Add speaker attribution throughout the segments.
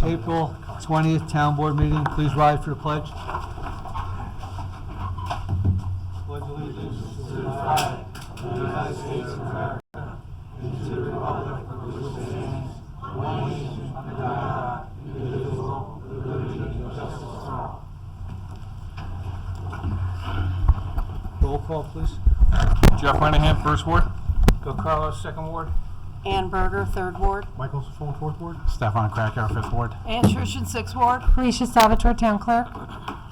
Speaker 1: April 20th Town Board meeting. Please rise for the pledge. Pledge allegiance to the flag of the United States of America and to the republic for which it stands, one nation under God, indivisible, with liberty and justice for all. Roll call, please.
Speaker 2: Jeff Renahan, First Ward.
Speaker 1: Go Carlos, Second Ward.
Speaker 3: Ann Berger, 3rd Ward.
Speaker 4: Michael Sifon, 4th Ward.
Speaker 2: Stefan Krakow, 5th Ward.
Speaker 3: Ann Trushin, 6th Ward.
Speaker 5: Felicia Salvatore, Town Clerk.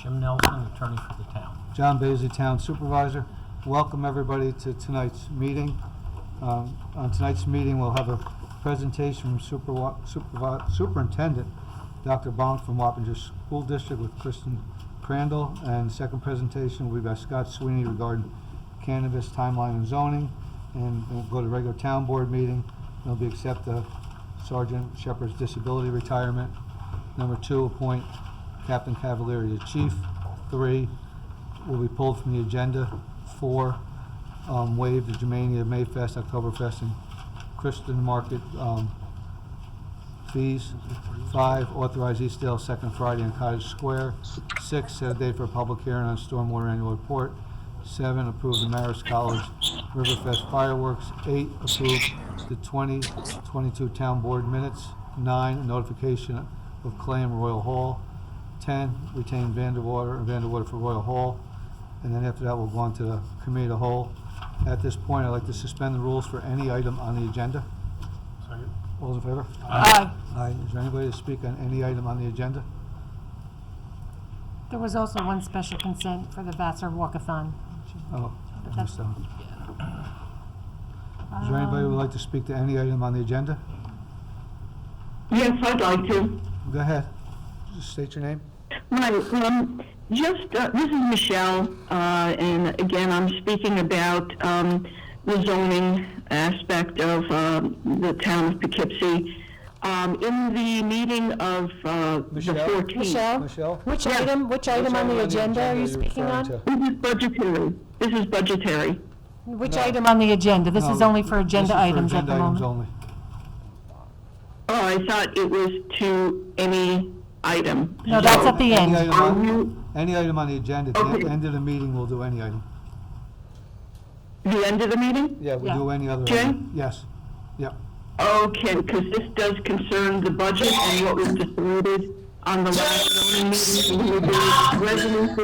Speaker 4: Jim Nelson, attorney for the town.
Speaker 1: John Basley, Town Supervisor. Welcome everybody to tonight's meeting. On tonight's meeting, we'll have a presentation from Superintendent Dr. Bonk from Wappinger School District with Kristen Crandall, and second presentation will be by Scott Sweeney regarding cannabis timeline and zoning, and we'll go to regular town board meeting. It'll be accept Sergeant Shepard's disability retirement. Number 2, appoint Captain Cavalieri as chief. 3 will be pulled from the agenda. 4, waive the Germania Mayfest, Oktoberfest, and Christian Market fees. 5, authorize Eastdale second Friday in Cottage Square. 6, set a date for a public hearing on Stormwater Annual Report. 7, approve the Marist College Riverfest fireworks. 8, approve the 2022 Town Board minutes. 9, notification of claim Royal Hall. 10, retain Vanderwater for Royal Hall. And then after that, we'll go on to the Committee of the Whole. At this point, I'd like to suspend the rules for any item on the agenda.
Speaker 4: Second.
Speaker 1: All those in favor?
Speaker 3: Aye.
Speaker 1: Aye. Is there anybody to speak on any item on the agenda?
Speaker 5: There was also one special consent for the Vassar Walkathon.
Speaker 1: Oh,
Speaker 5: But
Speaker 1: I missed
Speaker 5: that's-
Speaker 1: that one. Is there anybody who would like to speak to any item on the agenda?
Speaker 6: Yes, I'd like to.
Speaker 1: Go ahead. Just state your name.
Speaker 6: Right, this is Michelle, and again, I'm speaking about the zoning aspect of the town of Poughkeepsie. In the meeting of the
Speaker 1: Michelle?
Speaker 6: 14th.
Speaker 1: Michelle?
Speaker 5: Which
Speaker 6: Yeah.
Speaker 5: item on the agenda are you speaking
Speaker 1: referring
Speaker 5: on?
Speaker 1: to?
Speaker 6: This is budgetary. This is budgetary.
Speaker 5: Which
Speaker 1: No.
Speaker 5: item on the agenda? This is
Speaker 1: No,
Speaker 5: only for agenda items at the
Speaker 1: Agenda items
Speaker 5: moment.
Speaker 1: only.
Speaker 6: Oh, I thought it was to any item.
Speaker 5: No, that's at the
Speaker 1: Any
Speaker 5: end.
Speaker 1: item on, any item on the agenda, at the
Speaker 6: Okay.
Speaker 1: end of the meeting, we'll do any item.
Speaker 6: The end of the meeting?
Speaker 1: Yeah, we'll
Speaker 5: Yeah.
Speaker 1: do any other
Speaker 6: Jay?
Speaker 1: item. Yes. Yep.
Speaker 6: Okay, because this does concern the budget and what was decided on the last zoning meeting with the resolution number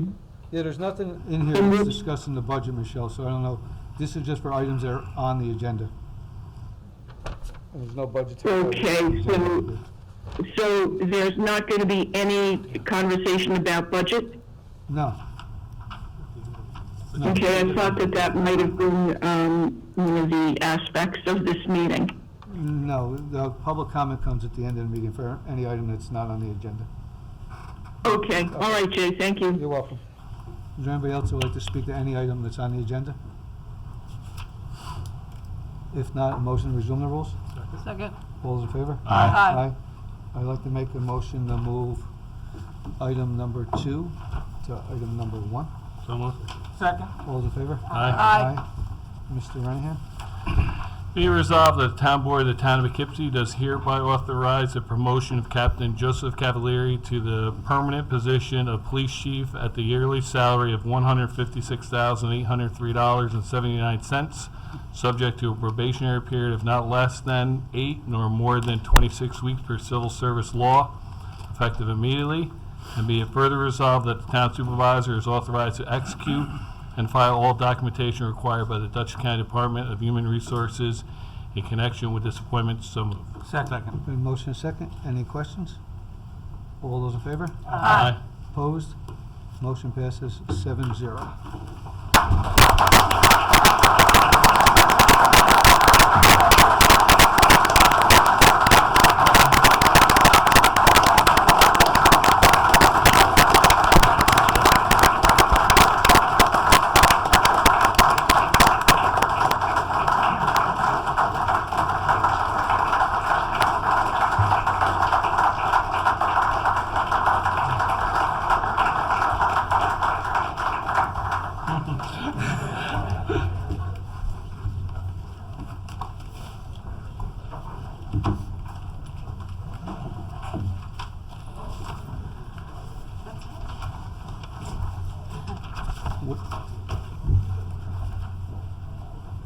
Speaker 6: 1.
Speaker 1: Yeah, there's nothing in here that's discussing the budget, Michelle, so I don't know. This is just for items that are on the agenda. There's no budgetary.
Speaker 6: Okay, so there's not going to be any conversation about budget?
Speaker 1: No. No.
Speaker 6: Okay, I thought that might have been one of the aspects of this meeting.
Speaker 1: No, the public comment comes at the end of the meeting for any item that's not on the agenda.
Speaker 6: Okay, all right, Jay, thank you.
Speaker 1: You're welcome. Is there anybody else who would like to speak to any item that's on the agenda? If not, a motion to resume the rules?
Speaker 3: Second.
Speaker 1: All those in favor?
Speaker 3: Aye.
Speaker 1: I'd like to make a motion to move item number 2 to item number 1.
Speaker 2: So moved.
Speaker 3: Second.
Speaker 1: All those in favor?
Speaker 2: Aye.
Speaker 1: Aye. Mr. Renahan?
Speaker 2: Be resolved that the Town Board of the Town of Poughkeepsie does hereby authorize the promotion of Captain Joseph Cavalieri to the permanent position of Police Chief at the yearly salary of $156,803.79, subject to a probationary period of not less than 8 nor more than 26 weeks per civil service law, effective immediately. And be it further resolved that the Town Supervisor is authorized to execute and file all documentation required by the Dutchess County Department of Human Resources in connection with this appointment. So moved.
Speaker 1: Second. Been motion and second. Any questions? All those in favor?
Speaker 2: Aye.
Speaker 1: Opposed? Motion passes 7-0.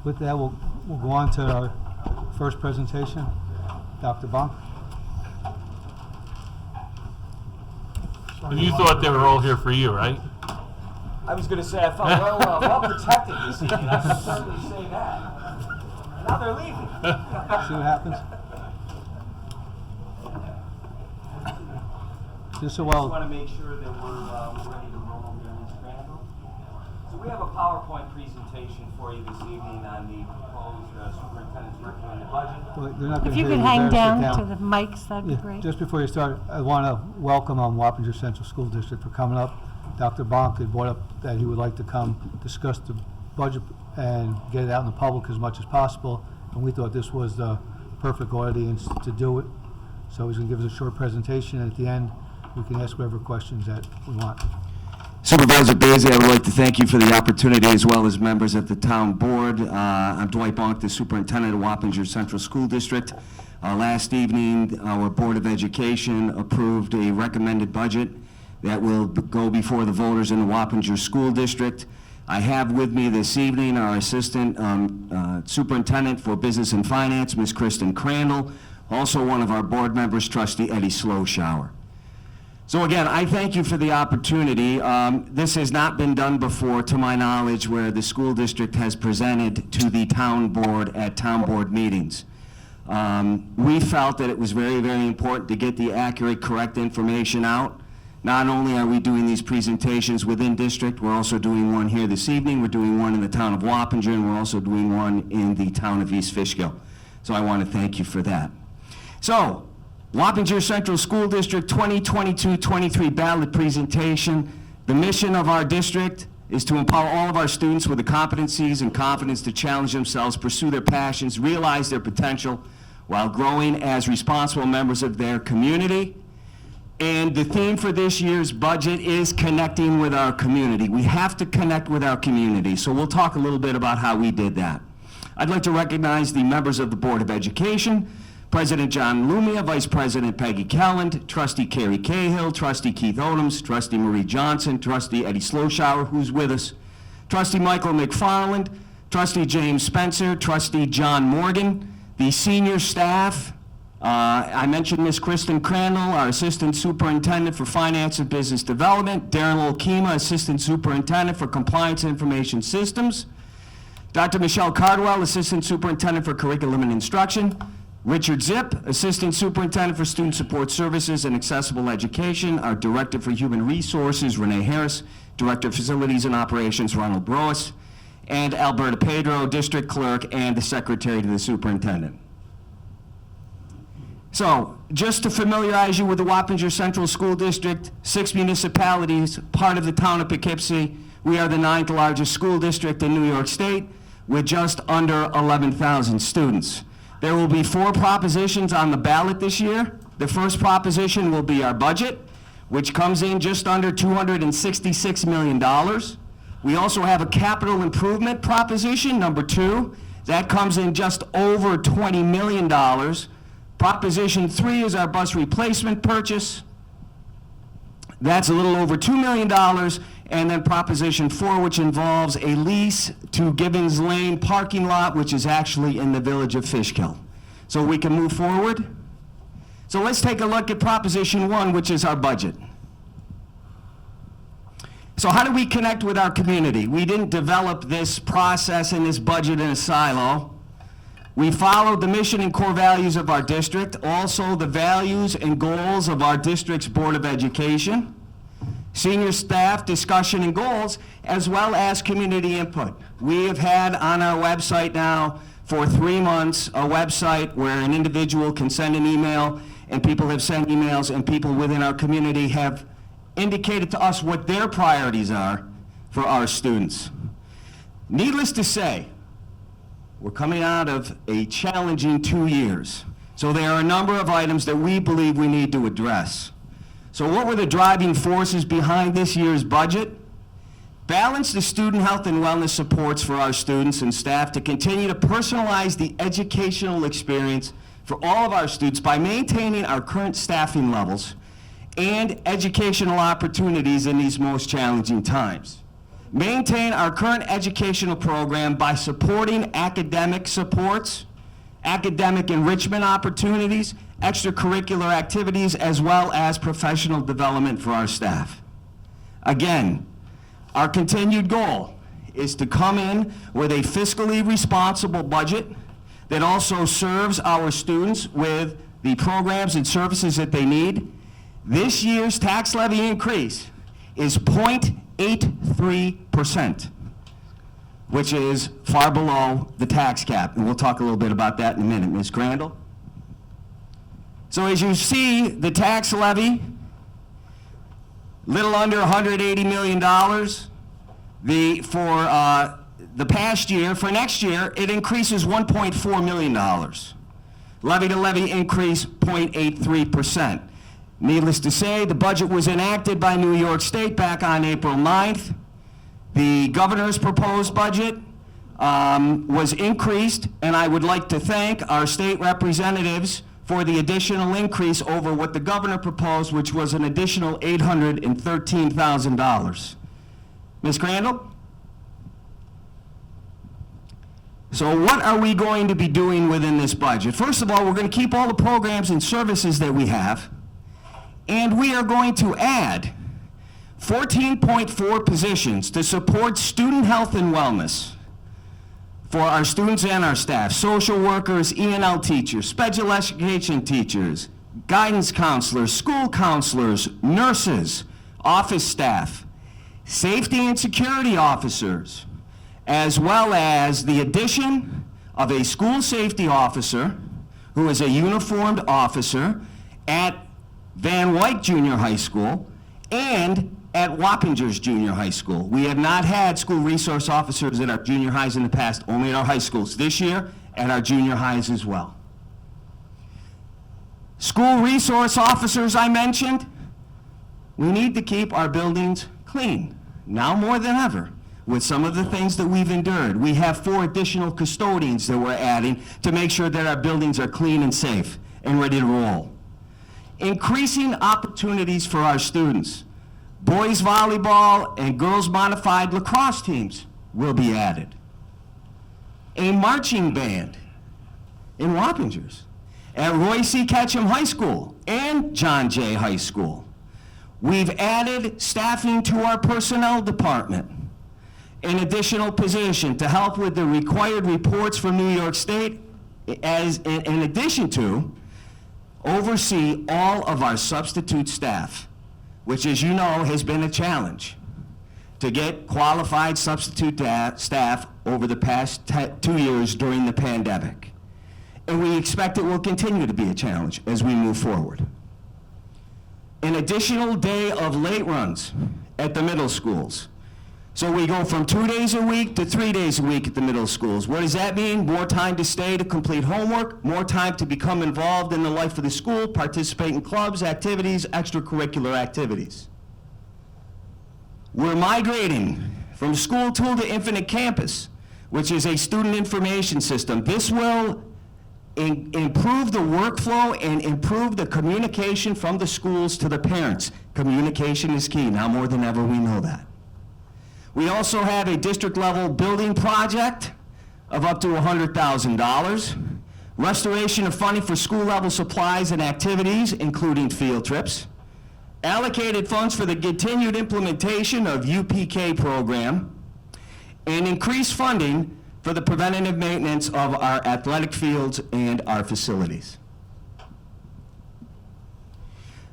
Speaker 1: With that, we'll go on to our first presentation. Dr. Bonk.
Speaker 2: You thought they were all here for you, right?
Speaker 7: I was going to say I felt well protected this evening. I can certainly say that. Now they're leaving.
Speaker 1: See what happens? Just so
Speaker 7: I just want
Speaker 1: well,
Speaker 7: to make sure that we're ready to roll here in this scramble. So we have a PowerPoint presentation for you this evening on the proposed superintendent's recommended budget.
Speaker 1: well, they're not going
Speaker 5: If
Speaker 1: to
Speaker 5: you
Speaker 1: hear
Speaker 5: could
Speaker 1: you.
Speaker 5: hang
Speaker 1: Better sit
Speaker 5: down to the mics, that'd be
Speaker 1: Yeah,
Speaker 5: great.
Speaker 1: just before you start, I want to welcome Wappinger Central School District for coming up. Dr. Bonk had brought up that he would like to come discuss the budget and get it out in the public as much as possible, and we thought this was the perfect audience to do it. So he's going to give us a short presentation, and at the end, we can ask whatever questions that we want.
Speaker 7: Supervisor Bailey, I would like to thank you for the opportunity, as well as members of the town board. I'm Dwight Bonk, the superintendent of Wappinger Central School District. Last evening, our Board of Education approved a recommended budget that will go before the voters in the Wappinger School District. I have with me this evening our Assistant Superintendent for Business and Finance, Ms. Kristen Crandall, also one of our board members, Trustee Eddie Slowshower. So again, I thank you for the opportunity. This has not been done before, to my knowledge, where the school district has presented to the town board at town board meetings. We felt that it was very, very important to get the accurate, correct information out. Not only are we doing these presentations within district, we're also doing one here this evening. We're doing one in the town of Wappinger, and we're also doing one in the town of East Fishkill. So I want to thank you for that. So, Wappinger Central School District 2022-23 ballot presentation. The mission of our district is to empower all of our students with the competencies and confidence to challenge themselves, pursue their passions, realize their potential, while growing as responsible members of their community. And the theme for this year's budget is connecting with our community. We have to connect with our community, so we'll talk a little bit about how we did that. I'd like to recognize the members of the Board of Education, President John Lumia, Vice President Peggy Kelland, Trustee Carrie Cahill, Trustee Keith Odoms, Trustee Marie Johnson, Trustee Eddie Slowshower, who's with us, Trustee Michael McFarland, Trustee James Spencer, Trustee John Morgan, the senior staff. I mentioned Ms. Kristen Crandall, our Assistant Superintendent for Finance and Business Development, Darren Olkema, Assistant Superintendent for Compliance and Information Systems, Dr. Michelle Cardwell, Assistant Superintendent for Curriculum and Instruction, Richard Zipp, Assistant Superintendent for Student Support Services and Accessible Education, our Director for Human Resources, Renee Harris, Director of Facilities and Operations, Ronald Broas, and Alberta Pedro, District Clerk and the Secretary to the Superintendent. So, just to familiarize you with the Wappinger Central School District, 6 municipalities, part of the town of Poughkeepsie. We are the 9th largest school district in New York State with just under 11,000 students. There will be 4 propositions on the ballot this year. The first proposition will be our budget, which comes in just under $266 million. We also have a capital improvement proposition, number 2. That comes in just over $20 million. Proposition 3 is our bus replacement purchase. That's a little over $2 million. And then Proposition 4, which involves a lease to Gibbons Lane parking lot, which is actually in the village of Fishkill. So we can move forward. So let's take a look at Proposition 1, which is our budget. So how do we connect with our community? We didn't develop this process and this budget in a silo. We followed the mission and core values of our district, also the values and goals of our district's Board of Education, senior staff discussion and goals, as well as community input. We have had on our website now for 3 months a website where an individual can send an email, and people have sent emails, and people within our community have indicated to us what their priorities are for our students. Needless to say, we're coming out of a challenging 2 years. So there are a number of items that we believe we need to address. So what were the driving forces behind this year's budget? Balance the student health and wellness supports for our students and staff to continue to personalize the educational experience for all of our students by maintaining our current staffing levels and educational opportunities in these most challenging times. maintain our current educational program by supporting academic supports, academic enrichment opportunities, extracurricular activities, as well as professional development for our staff. Again, our continued goal is to come in with a fiscally responsible budget that also serves our students with the programs and services that they need. This year's tax levy increase is 0.83%, which is far below the tax cap. And we'll talk a little bit about that in a minute. Ms. Crandall? So as you see, the tax levy, little under $180 million. For the past year, for next year, it increases $1.4 million. Levy to levy increase 0.83%. Needless to say, the budget was enacted by New York State back on April 9th. The governor's proposed budget was increased, and I would like to thank our state representatives for the additional increase over what the governor proposed, which was an additional $813,000. Ms. Crandall? So what are we going to be doing within this budget? First of all, we're going to keep all the programs and services that we have, and we are going to add 14.4 positions to support student health and wellness for our students and our staff, social workers, E&L teachers, special education teachers, guidance counselors, school counselors, nurses, office staff, safety and security officers, as well as the addition of a school safety officer who is a uniformed officer at Van Wyck Junior High School and at Wappingers Junior High School. We have not had school resource officers at our junior highs in the past, only at our high schools. This year, at our junior highs as well. School resource officers I mentioned, we need to keep our buildings clean, now more than ever, with some of the things that we've endured. We have 4 additional custodians that we're adding to make sure that our buildings are clean and safe and ready to roll. Increasing opportunities for our students. Boys volleyball and girls modified lacrosse teams will be added. A marching band in Wappingers at Roy C. Ketchum High School and John Jay High School. We've added staffing to our personnel department, an additional position to help with the required reports from New York State, as in addition to oversee all of our substitute staff, which, as you know, has been a challenge to get qualified substitute staff over the past 2 years during the pandemic. And we expect it will continue to be a challenge as we move forward. An additional day of late runs at the middle schools. So we go from 2 days a week to 3 days a week at the middle schools. What does that mean? More time to stay to complete homework, more time to become involved in the life of the school, participate in clubs, activities, extracurricular activities. We're migrating from School Tool to Infinite Campus, which is a student information system. This will improve the workflow and improve the communication from the schools to the parents. Communication is key. Now more than ever, we know that. We also have a district-level building project of up to $100,000. Restoration of funding for school-level supplies and activities, including field trips. Allocated funds for the continued implementation of UPK program. And increased funding for the preventative maintenance of our athletic fields and our facilities.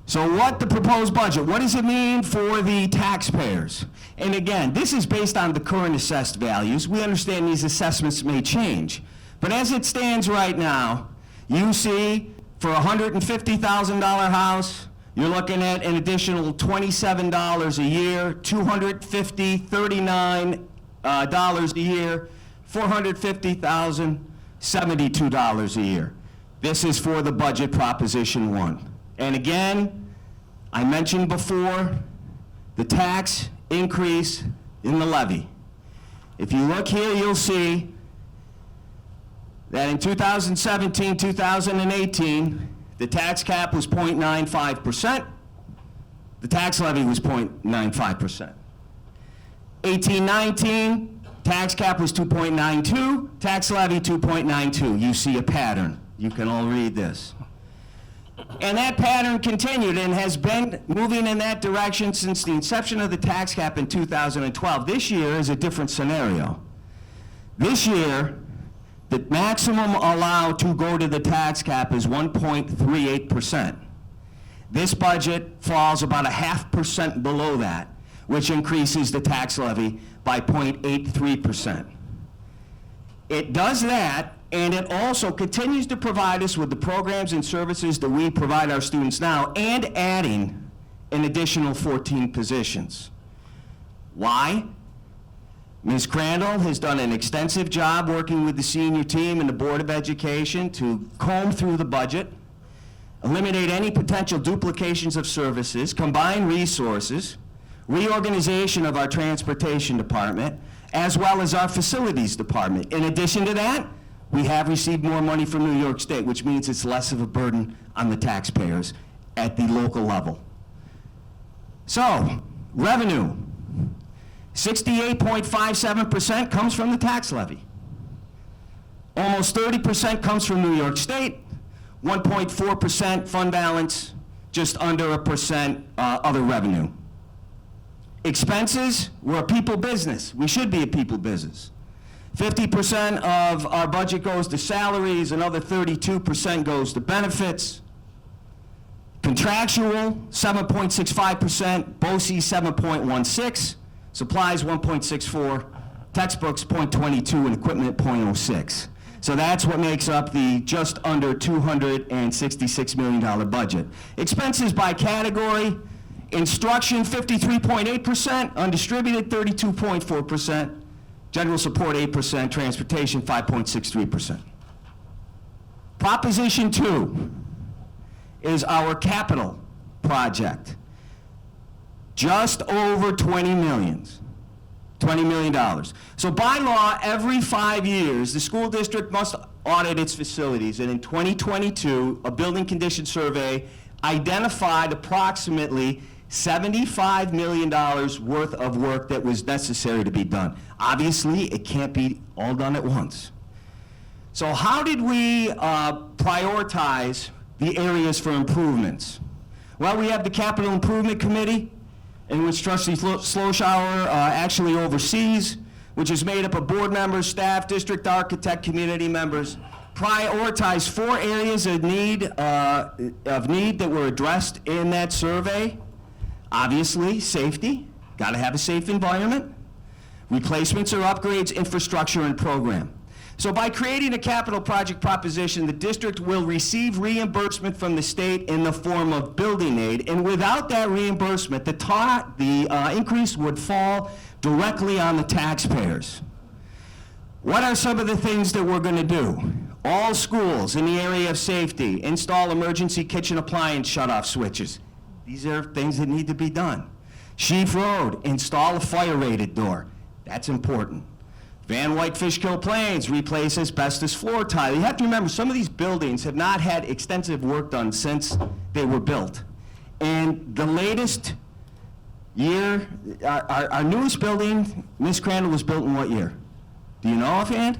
Speaker 7: So what the proposed budget, what does it mean for the taxpayers? And again, this is based on the current assessed values. We understand these assessments may change. But as it stands right now, you see for a $150,000 house, you're looking at an additional $27 a year, $250, $39 a year, $450,000, $72 a year. This is for the budget Proposition 1. And again, I mentioned before, the tax increase in the levy. If you look here, you'll see that in 2017, 2018, the tax cap was 0.95%. The tax levy was 0.95%. 18-19, tax cap was 2.92, tax levy 2.92. You see a pattern. You can all read this. And that pattern continued and has been moving in that direction since the inception of the tax cap in 2012. This year is a different scenario. This year, the maximum allowed to go to the tax cap is 1.38%. This budget falls about 0.5% below that, which increases the tax levy by 0.83%. It does that, and it also continues to provide us with the programs and services that we provide our students now, and adding an additional 14 positions. Why? Ms. Crandall has done an extensive job working with the senior team and the Board of Education to comb through the budget, eliminate any potential duplications of services, combine resources, reorganization of our transportation department, as well as our facilities department. In addition to that, we have received more money from New York State, which means it's less of a burden on the taxpayers at the local level. So, revenue, 68.57% comes from the tax levy. Almost 30% comes from New York State, 1.4% fund balance, just under 1% other revenue. Expenses, we're a people business. We should be a people business. 50% of our budget goes to salaries, another 32% goes to benefits. Contractual, 7.65%, BOCES 7.16%, supplies 1.64%, textbooks 0.22%, and equipment 0.06%. So that's what makes up the just under $266 million budget. Expenses by category, instruction 53.8%, undistributed 32.4%, general support 8%, transportation 5.63%. Proposition 2 is our capital project. Just over $20 million. So by law, every 5 years, the school district must audit its facilities, and in 2022, a building condition survey identified approximately $75 million worth of work that was necessary to be done. Obviously, it can't be all done at once. So how did we prioritize the areas for improvements? Well, we have the Capital Improvement Committee, in which Trustee Sloshower actually oversees, which is made up of board members, staff, district architect, community members. Prioritize 4 areas of need that were addressed in that survey. Obviously, safety, got to have a safe environment. Replacements or upgrades, infrastructure, and program. So by creating a capital project proposition, the district will receive reimbursement from the state in the form of building aid, and without that reimbursement, the increase would fall directly on the taxpayers. What are some of the things that we're going to do? All schools in the area of safety, install emergency kitchen appliance shutoff switches. These are things that need to be done. Sheaf Road, install a fire-rated door. That's important. Van Wyck Fishkill Plains, replace asbestos floor tile. You have to remember, some of these buildings have not had extensive work done since they were built. And the latest year, our newest building, Ms. Crandall, was built in what year? Do you know offhand?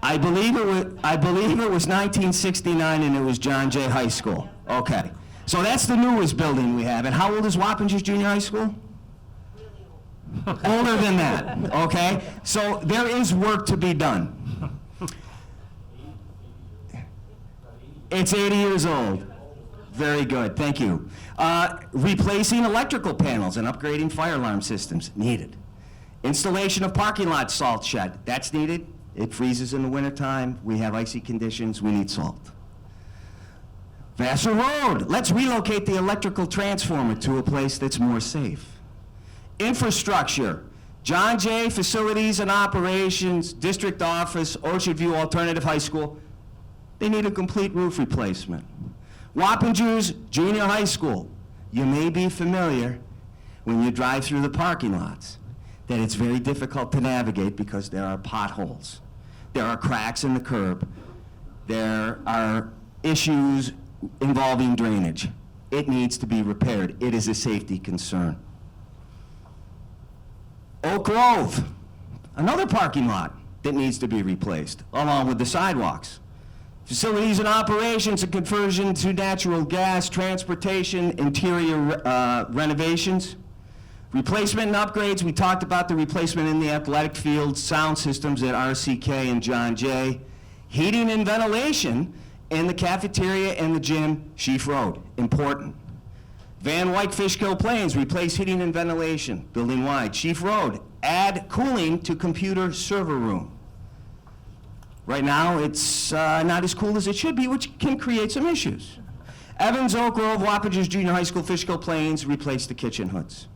Speaker 7: I believe it was 1969, and it was John Jay High School. Okay. So that's the newest building we have. And how old is Wappingers Junior High School? Older than that, okay? So there is work to be done. It's 80 years old. Very good, thank you. Replacing electrical panels and upgrading fire alarm systems, needed. Installation of parking lot salt shed, that's needed. It freezes in the wintertime, we have icy conditions, we need salt. Vassar Road, let's relocate the electrical transformer to a place that's more safe. Infrastructure, John Jay Facilities and Operations, District Office, Orchard View Alternative High School, they need a complete roof replacement. Wappingers Junior High School, you may be familiar when you drive through the parking lots that it's very difficult to navigate because there are potholes. There are cracks in the curb. There are issues involving drainage. It needs to be repaired. It is a safety concern. Oak Grove, another parking lot that needs to be replaced, along with the sidewalks. Facilities and operations, a conversion to natural gas, transportation, interior renovations. Replacement and upgrades, we talked about the replacement in the athletic field, sound systems at RCK and John Jay. Heating and ventilation in the cafeteria and the gym, Sheaf Road, important. Van Wyck Fishkill Plains, replace heating and ventilation, building wide. Sheaf Road, add cooling to computer server room. Right now, it's not as cool as it should be, which can create some issues. Evans, Oak Grove, Wappingers Junior High School, Fishkill Plains, replace the kitchen hoods.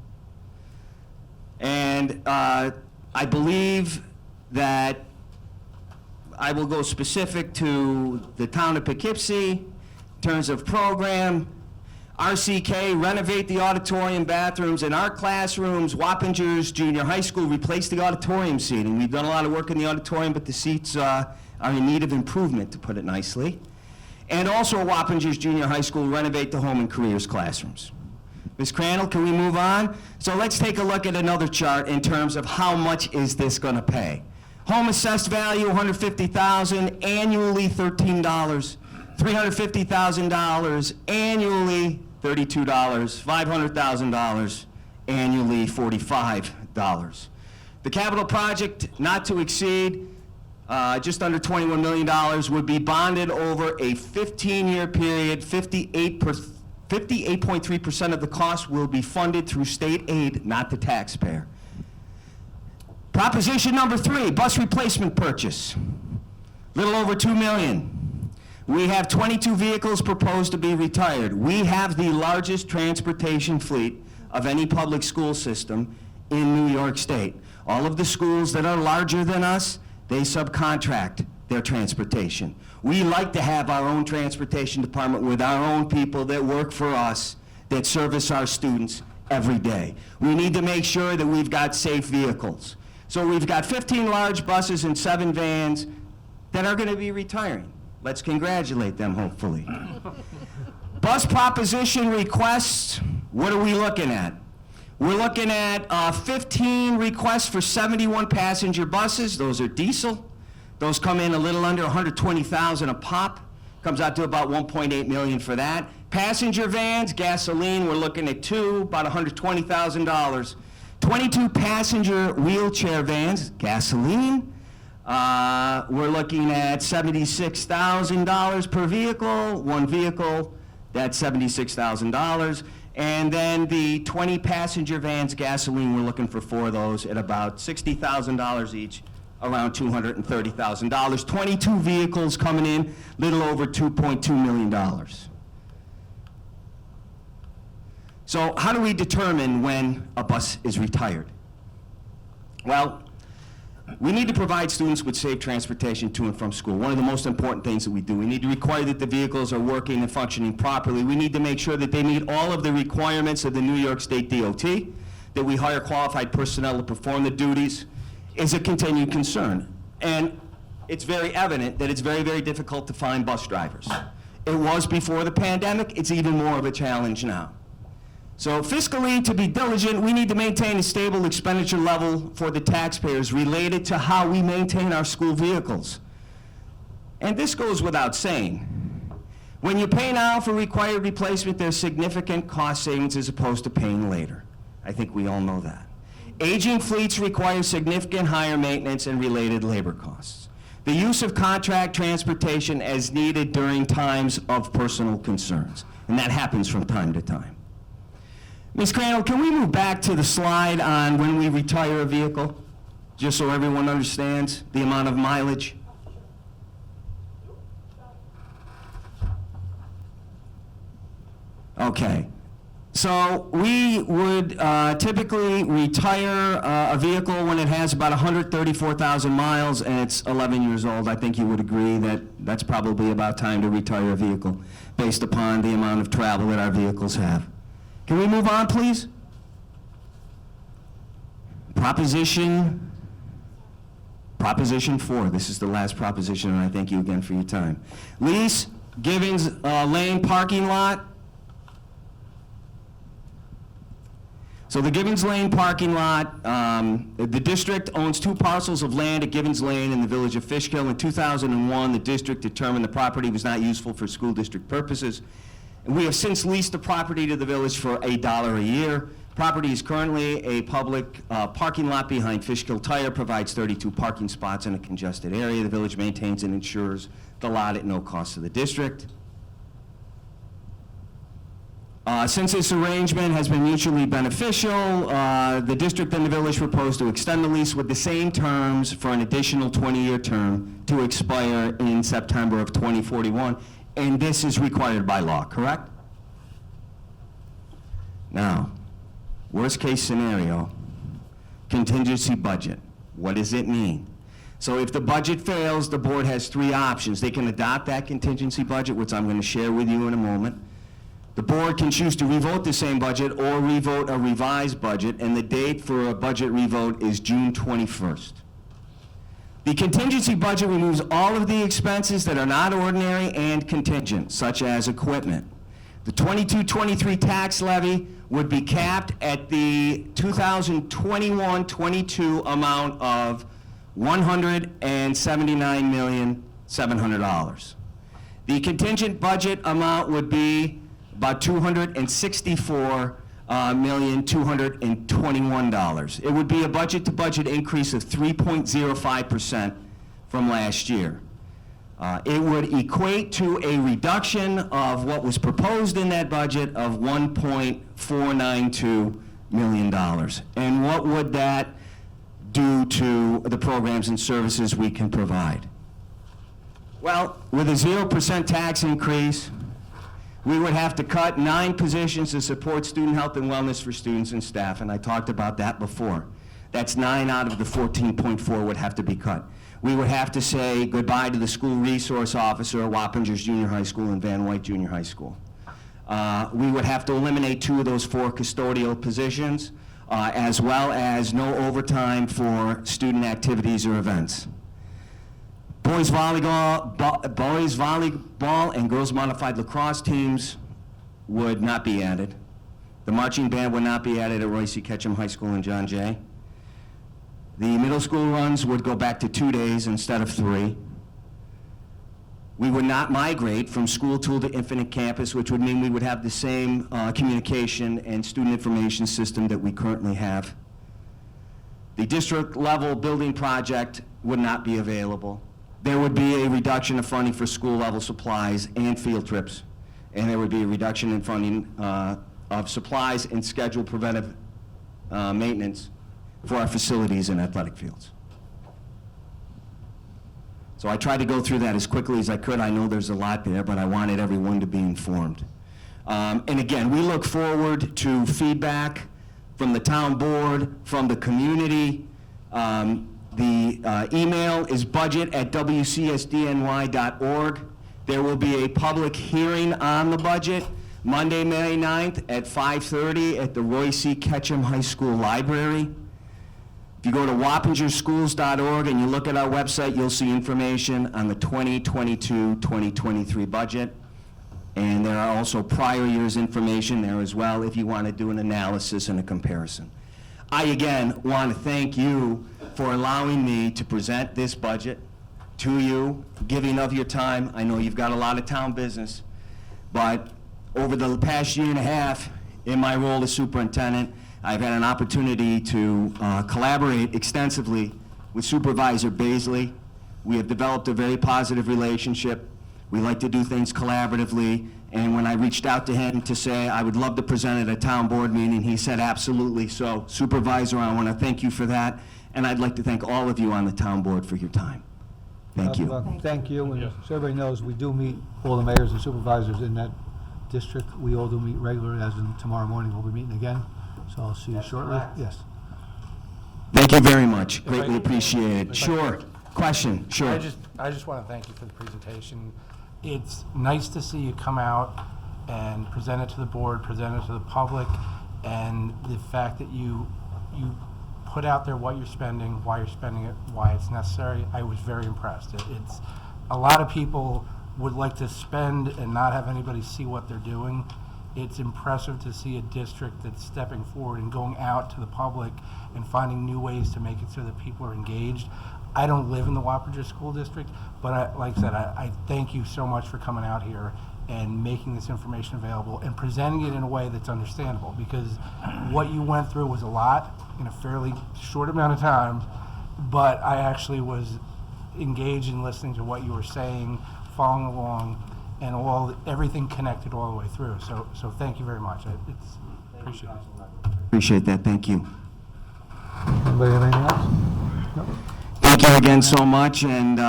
Speaker 7: And I believe that I will go specific to the town of Poughkeepsie in terms of program. RCK, renovate the auditorium bathrooms in our classrooms. Wappingers Junior High School, replace the auditorium seating. We've done a lot of work in the auditorium, but the seats are in need of improvement, to put it nicely. And also Wappingers Junior High School, renovate the home and careers classrooms. Ms. Crandall, can we move on? So let's take a look at another chart in terms of how much is this going to pay. Home assessed value, $150,000, annually $13, $350,000, annually $32, $500,000, annually $45. The capital project, not to exceed just under $21 million, would be bonded over a 15-year period. 58.3% of the cost will be funded through state aid, not the taxpayer. Proposition number 3, bus replacement purchase. Little over $2 million. We have 22 vehicles proposed to be retired. We have the largest transportation fleet of any public school system in New York State. All of the schools that are larger than us, they subcontract their transportation. We like to have our own transportation department with our own people that work for us, that service our students every day. We need to make sure that we've got safe vehicles. So we've got 15 large buses and 7 vans that are going to be retiring. Let's congratulate them, hopefully. Bus proposition requests, what are we looking at? We're looking at 15 requests for 71 passenger buses. Those are diesel. Those come in a little under $120,000 a pop. Comes out to about $1.8 million for that. Passenger vans, gasoline, we're looking at 2, about $120,000. 22 passenger wheelchair vans, gasoline. We're looking at $76,000 per vehicle. One vehicle, that's $76,000. And then the 20 passenger vans, gasoline, we're looking for 4 of those at about $60,000 each, around $230,000. 22 vehicles coming in, little over $2.2 million. So how do we determine when a bus is retired? Well, we need to provide students with safe transportation to and from school. One of the most important things that we do. We need to require that the vehicles are working and functioning properly. We need to make sure that they meet all of the requirements of the New York State DOT, that we hire qualified personnel to perform the duties is a continued concern. And it's very evident that it's very, very difficult to find bus drivers. It was before the pandemic. It's even more of a challenge now. So fiscally, to be diligent, we need to maintain a stable expenditure level for the taxpayers related to how we maintain our school vehicles. And this goes without saying. When you pay now for required replacement, there's significant cost savings as opposed to paying later. I think we all know that. Aging fleets require significant higher maintenance and related labor costs. The use of contract transportation as needed during times of personal concerns, and that happens from time to time. Ms. Crandall, can we move back to the slide on when we retire a vehicle, just so everyone understands the amount of mileage? Okay. So we would typically retire a vehicle when it has about 134,000 miles and it's 11 years old. I think you would agree that that's probably about time to retire a vehicle based upon the amount of travel that our vehicles have. Can we move on, please? Proposition 4. This is the last proposition, and I thank you again for your time. Lease Gibbons Lane parking lot. So the Gibbons Lane parking lot, the district owns 2 parcels of land at Gibbons Lane in the village of Fishkill. In 2001, the district determined the property was not useful for school district purposes. And we have since leased the property to the village for $1 a year. Property is currently a public parking lot behind Fishkill Tire, provides 32 parking spots in a congested area. The village maintains and insures the lot at no cost to the district. Since this arrangement has been mutually beneficial, the district and the village propose to extend the lease with the same terms for an additional 20-year term to expire in September of 2041, and this is required by law, correct? Now, worst case scenario, contingency budget. What does it mean? So if the budget fails, the board has 3 options. They can adopt that contingency budget, which I'm going to share with you in a moment. The board can choose to revote the same budget or revote a revised budget, and the date for a budget revote is June 21st. The contingency budget removes all of the expenses that are not ordinary and contingent, such as equipment. The 22-23 tax levy would be capped at the 2021-22 amount of $179,700,000. The contingent budget amount would be about $264,221. It would be a budget-to-budget increase of 3.05% from last year. It would equate to a reduction of what was proposed in that budget of $1.492 million. And what would that do to the programs and services we can provide? Well, with a 0% tax increase, we would have to cut 9 positions to support student health and wellness for students and staff, and I talked about that before. That's 9 out of the 14.4 would have to be cut. We would have to say goodbye to the school resource officer at Wappingers Junior High School and Van Wyck Junior High School. We would have to eliminate 2 of those 4 custodial positions, as well as no overtime for student activities or events. Boys volleyball and girls modified lacrosse teams would not be added. The marching band would not be added at Royce C. Ketchum High School and John Jay. The middle school runs would go back to 2 days instead of 3. We would not migrate from school tool to infinite campus, which would mean we would have the same communication and student information system that we currently have. The district level building project would not be available. There would be a reduction of funding for school level supplies and field trips, and there would be a reduction in funding of supplies and scheduled preventive maintenance for our facilities and athletic fields. So I tried to go through that as quickly as I could. I know there's a lot there, but I wanted everyone to be informed. And again, we look forward to feedback from the town board, from the community. The email is budget@wcsdny.org. There will be a public hearing on the budget Monday, May 9th at 5:30 at the Royce C. Ketchum High School Library. If you go to wappingerschools.org and you look at our website, you'll see information on the 2022-2023 budget. And there are also prior year's information there as well if you want to do an analysis and a comparison. I again want to thank you for allowing me to present this budget to you, giving of your time. I know you've got a lot of town business, but over the past year and a half in my role as superintendent, I've had an opportunity to collaborate extensively with Supervisor Baisley. We have developed a very positive relationship. We like to do things collaboratively, and when I reached out to him to say I would love to present at a town board meeting, he said absolutely. So Supervisor, I want to thank you for that, and I'd like to thank all of you on the town board for your time. Thank you.
Speaker 1: Thank you, and so everybody knows, we do meet all the mayors and supervisors in that district. We all do meet regularly, as in tomorrow morning we'll be meeting again, so I'll see you shortly. Yes.
Speaker 7: Thank you very much. Greatly appreciated. Sure. Question? Sure.
Speaker 4: I just want to thank you for the presentation. It's nice to see you come out and present it to the board, present it to the public, and the fact that you put out there what you're spending, why you're spending it, why it's necessary. I was very impressed. It's a lot of people would like to spend and not have anybody see what they're doing. It's impressive to see a district that's stepping forward and going out to the public and finding new ways to make it so that people are engaged. I don't live in the Wappinger School District, but like I said, I thank you so much for coming out here and making this information available and presenting it in a way that's understandable, because what you went through was a lot in a fairly short amount of time, but I actually was engaged in listening to what you were saying, following along, and everything connected all the way through. So thank you very much. Appreciate it.
Speaker 7: Appreciate that, thank you.
Speaker 1: Anybody have anything else? No?
Speaker 7: Thank you again so much, and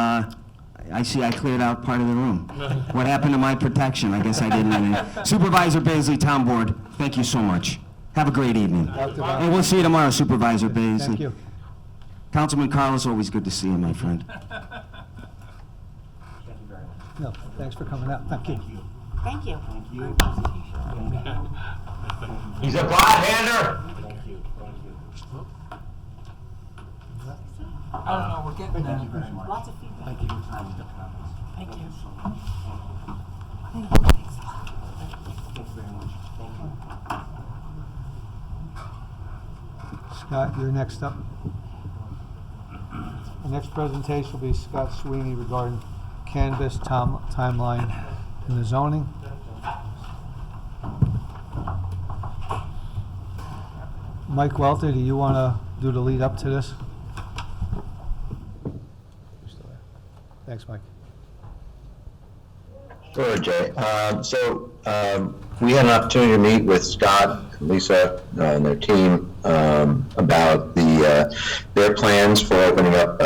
Speaker 7: I see I cleared out part of the room. What happened to my protection? I guess I didn't. Supervisor Baisley, Town Board, thank you so much. Have a great evening. And we'll see you tomorrow, Supervisor Baisley.
Speaker 1: Thank you.
Speaker 7: Councilman Carlos, always good to see you, my friend.
Speaker 1: No, thanks for coming out. Thank you.
Speaker 3: Thank you.
Speaker 8: He's a bartender.
Speaker 4: I don't know, we're getting there.
Speaker 3: Lots of feedback.
Speaker 4: Thank you.
Speaker 3: Thank you.
Speaker 1: Scott, you're next up. The next presentation will be Scott Sweeney regarding cannabis timeline and the zoning. Mike Welter, do you want to do the lead up to this? Thanks, Mike.
Speaker 8: Sure, Jay. We had an opportunity to meet with Scott and Lisa and their team about their plans for opening up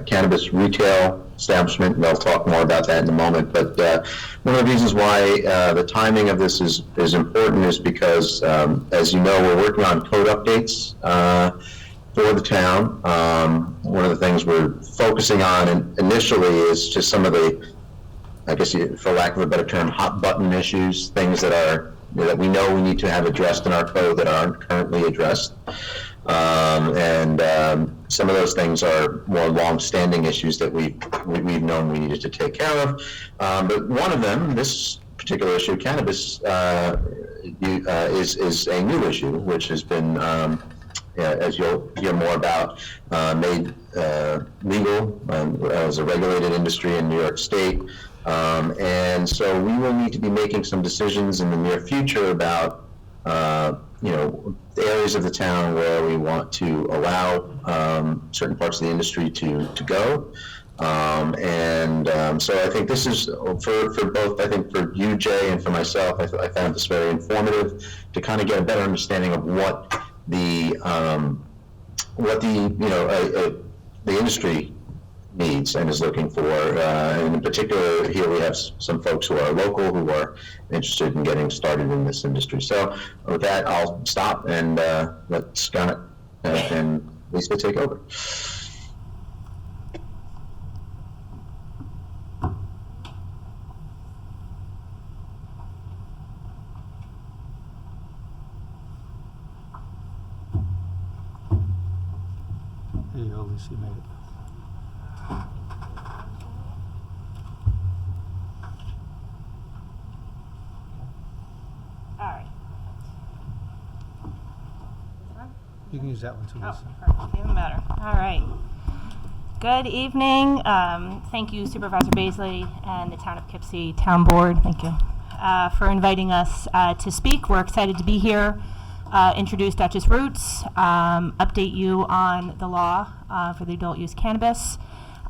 Speaker 8: cannabis retail establishment. They'll talk more about that in a moment. But one of the reasons why the timing of this is important is because, as you know, we're working on code updates for the town. One of the things we're focusing on initially is just some of the, I guess, for lack of a better term, hot button issues, things that we know we need to have addressed in our code that aren't currently addressed. Some of those things are more long-standing issues that we've known we needed to take care of. But one of them, this particular issue, cannabis, is a new issue, which has been, as you'll hear more about, made legal as a regulated industry in New York State. And so we will need to be making some decisions in the near future about, the areas of the town where we want to allow certain parts of the industry to go. So I think this is, for both, I think for you, Jay, and for myself, I found this very informative to kind of get a better understanding of what the industry needs and is looking for. And in particular, here we have some folks who are local who are interested in getting started in this industry. So with that, I'll stop and let Scott and Lisa take over.
Speaker 1: Here you go, Lisa, you made it.
Speaker 9: All right.
Speaker 1: You can use that one too,
Speaker 9: Oh,
Speaker 1: Lisa.
Speaker 9: perfect, even better. All right. Good evening. Thank you, Supervisor Baisley and the Town of Poughkeepsie Town Board. Thank you for inviting us to speak. We're excited to be here, introduce Duchess Roots, update you on the law for the adult use cannabis,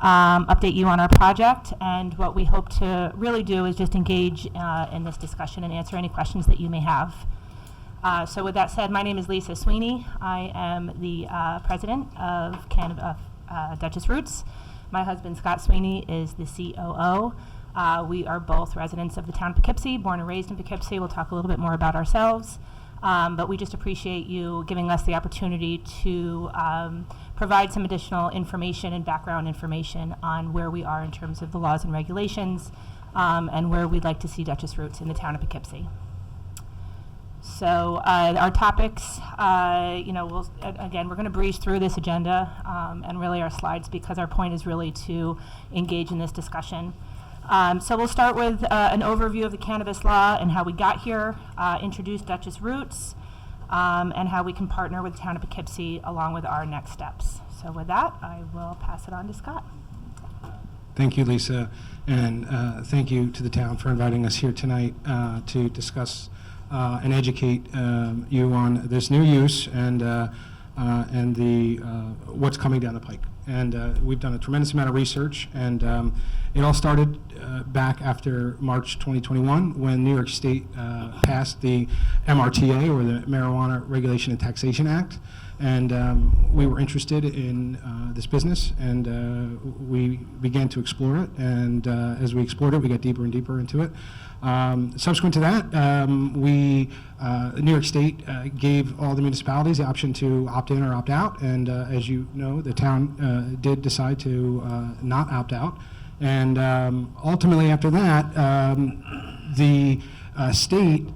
Speaker 9: update you on our project, and what we hope to really do is just engage in this discussion and answer any questions that you may have. So with that said, my name is Lisa Sweeney. I am the president of Duchess Roots. My husband, Scott Sweeney, is the COO. We are both residents of the town of Poughkeepsie, born and raised in Poughkeepsie. We'll talk a little bit more about ourselves. But we just appreciate you giving us the opportunity to provide some additional information and background information on where we are in terms of the laws and regulations, and where we'd like to see Duchess Roots in the town of Poughkeepsie. So our topics, again, we're going to breeze through this agenda and really our slides, because our point is really to engage in this discussion. So we'll start with an overview of the cannabis law and how we got here, introduce Duchess Roots, and how we can partner with the town of Poughkeepsie along with our next steps. So with that, I will pass it on to Scott.
Speaker 10: Thank you, Lisa, and thank you to the town for inviting us here tonight to discuss and educate you on this new use and the what's coming down the pike. And we've done a tremendous amount of research, and it all started back after March 2021 when New York State passed the MRTA, or the Marijuana Regulation and Taxation Act. And we were interested in this business, and we began to explore it. And as we explored it, we got deeper and deeper into it. Subsequent to that, New York State gave all the municipalities the option to opt in or opt out. And as you know, the town did decide to not opt out. And ultimately, after that, the state,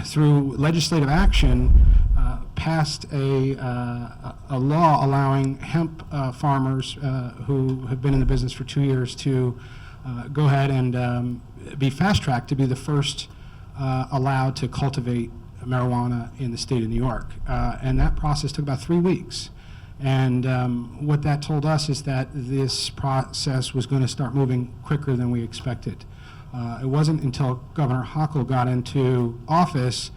Speaker 10: through legislative action, passed a law allowing hemp farmers who have been in the business for 2 years to go ahead and be fast-tracked to be the first allowed to cultivate marijuana in the state of New York. And that process took about 3 weeks. And what that told us is that this process was going to start moving quicker than we expected. It wasn't until Governor Hochul got into office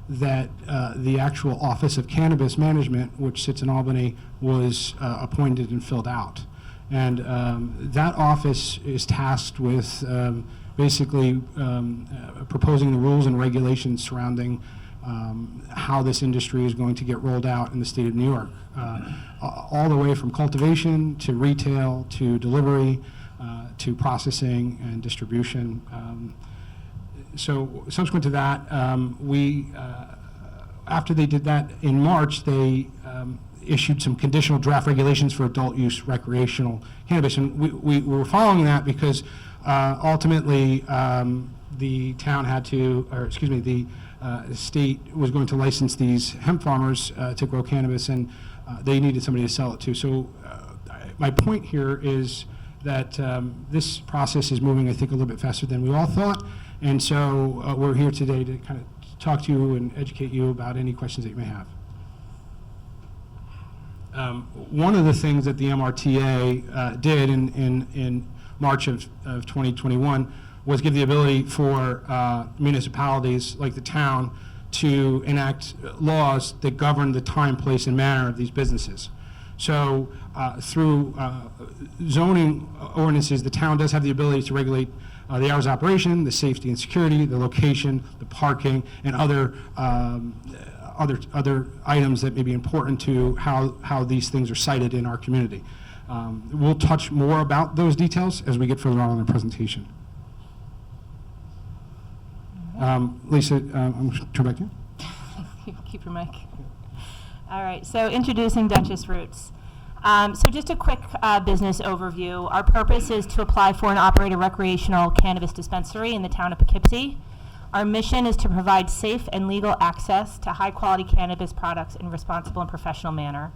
Speaker 10: that the actual Office of Cannabis Management, which sits in Albany, was appointed and filled out. And that office is tasked with basically proposing the rules and regulations surrounding how this industry is going to get rolled out in the state of New York, all the way from cultivation to retail to delivery to processing and distribution. So subsequent to that, after they did that in March, they issued some conditional draft regulations for adult use recreational cannabis. And we were following that because ultimately the town had to, or excuse me, the state was going to license these hemp farmers to grow cannabis, and they needed somebody to sell it to. So my point here is that this process is moving, I think, a little bit faster than we all thought. And so we're here today to kind of talk to you and educate you about any questions that you may have. One of the things that the MRTA did in March of 2021 was give the ability for municipalities like the town to enact laws that govern the time, place, and manner of these businesses. So through zoning ordinances, the town does have the ability to regulate the hours of operation, the safety and security, the location, the parking, and other items that may be important to how these things are cited in our community. We'll touch more about those details as we get further on in the presentation. Lisa, I'm going to turn back to you.
Speaker 9: Keep your mic. All right, so introducing Duchess Roots. So just a quick business overview. Our purpose is to apply for and operate a recreational cannabis dispensary in the town of Poughkeepsie. Our mission is to provide safe and legal access to high-quality cannabis products in a responsible and professional manner,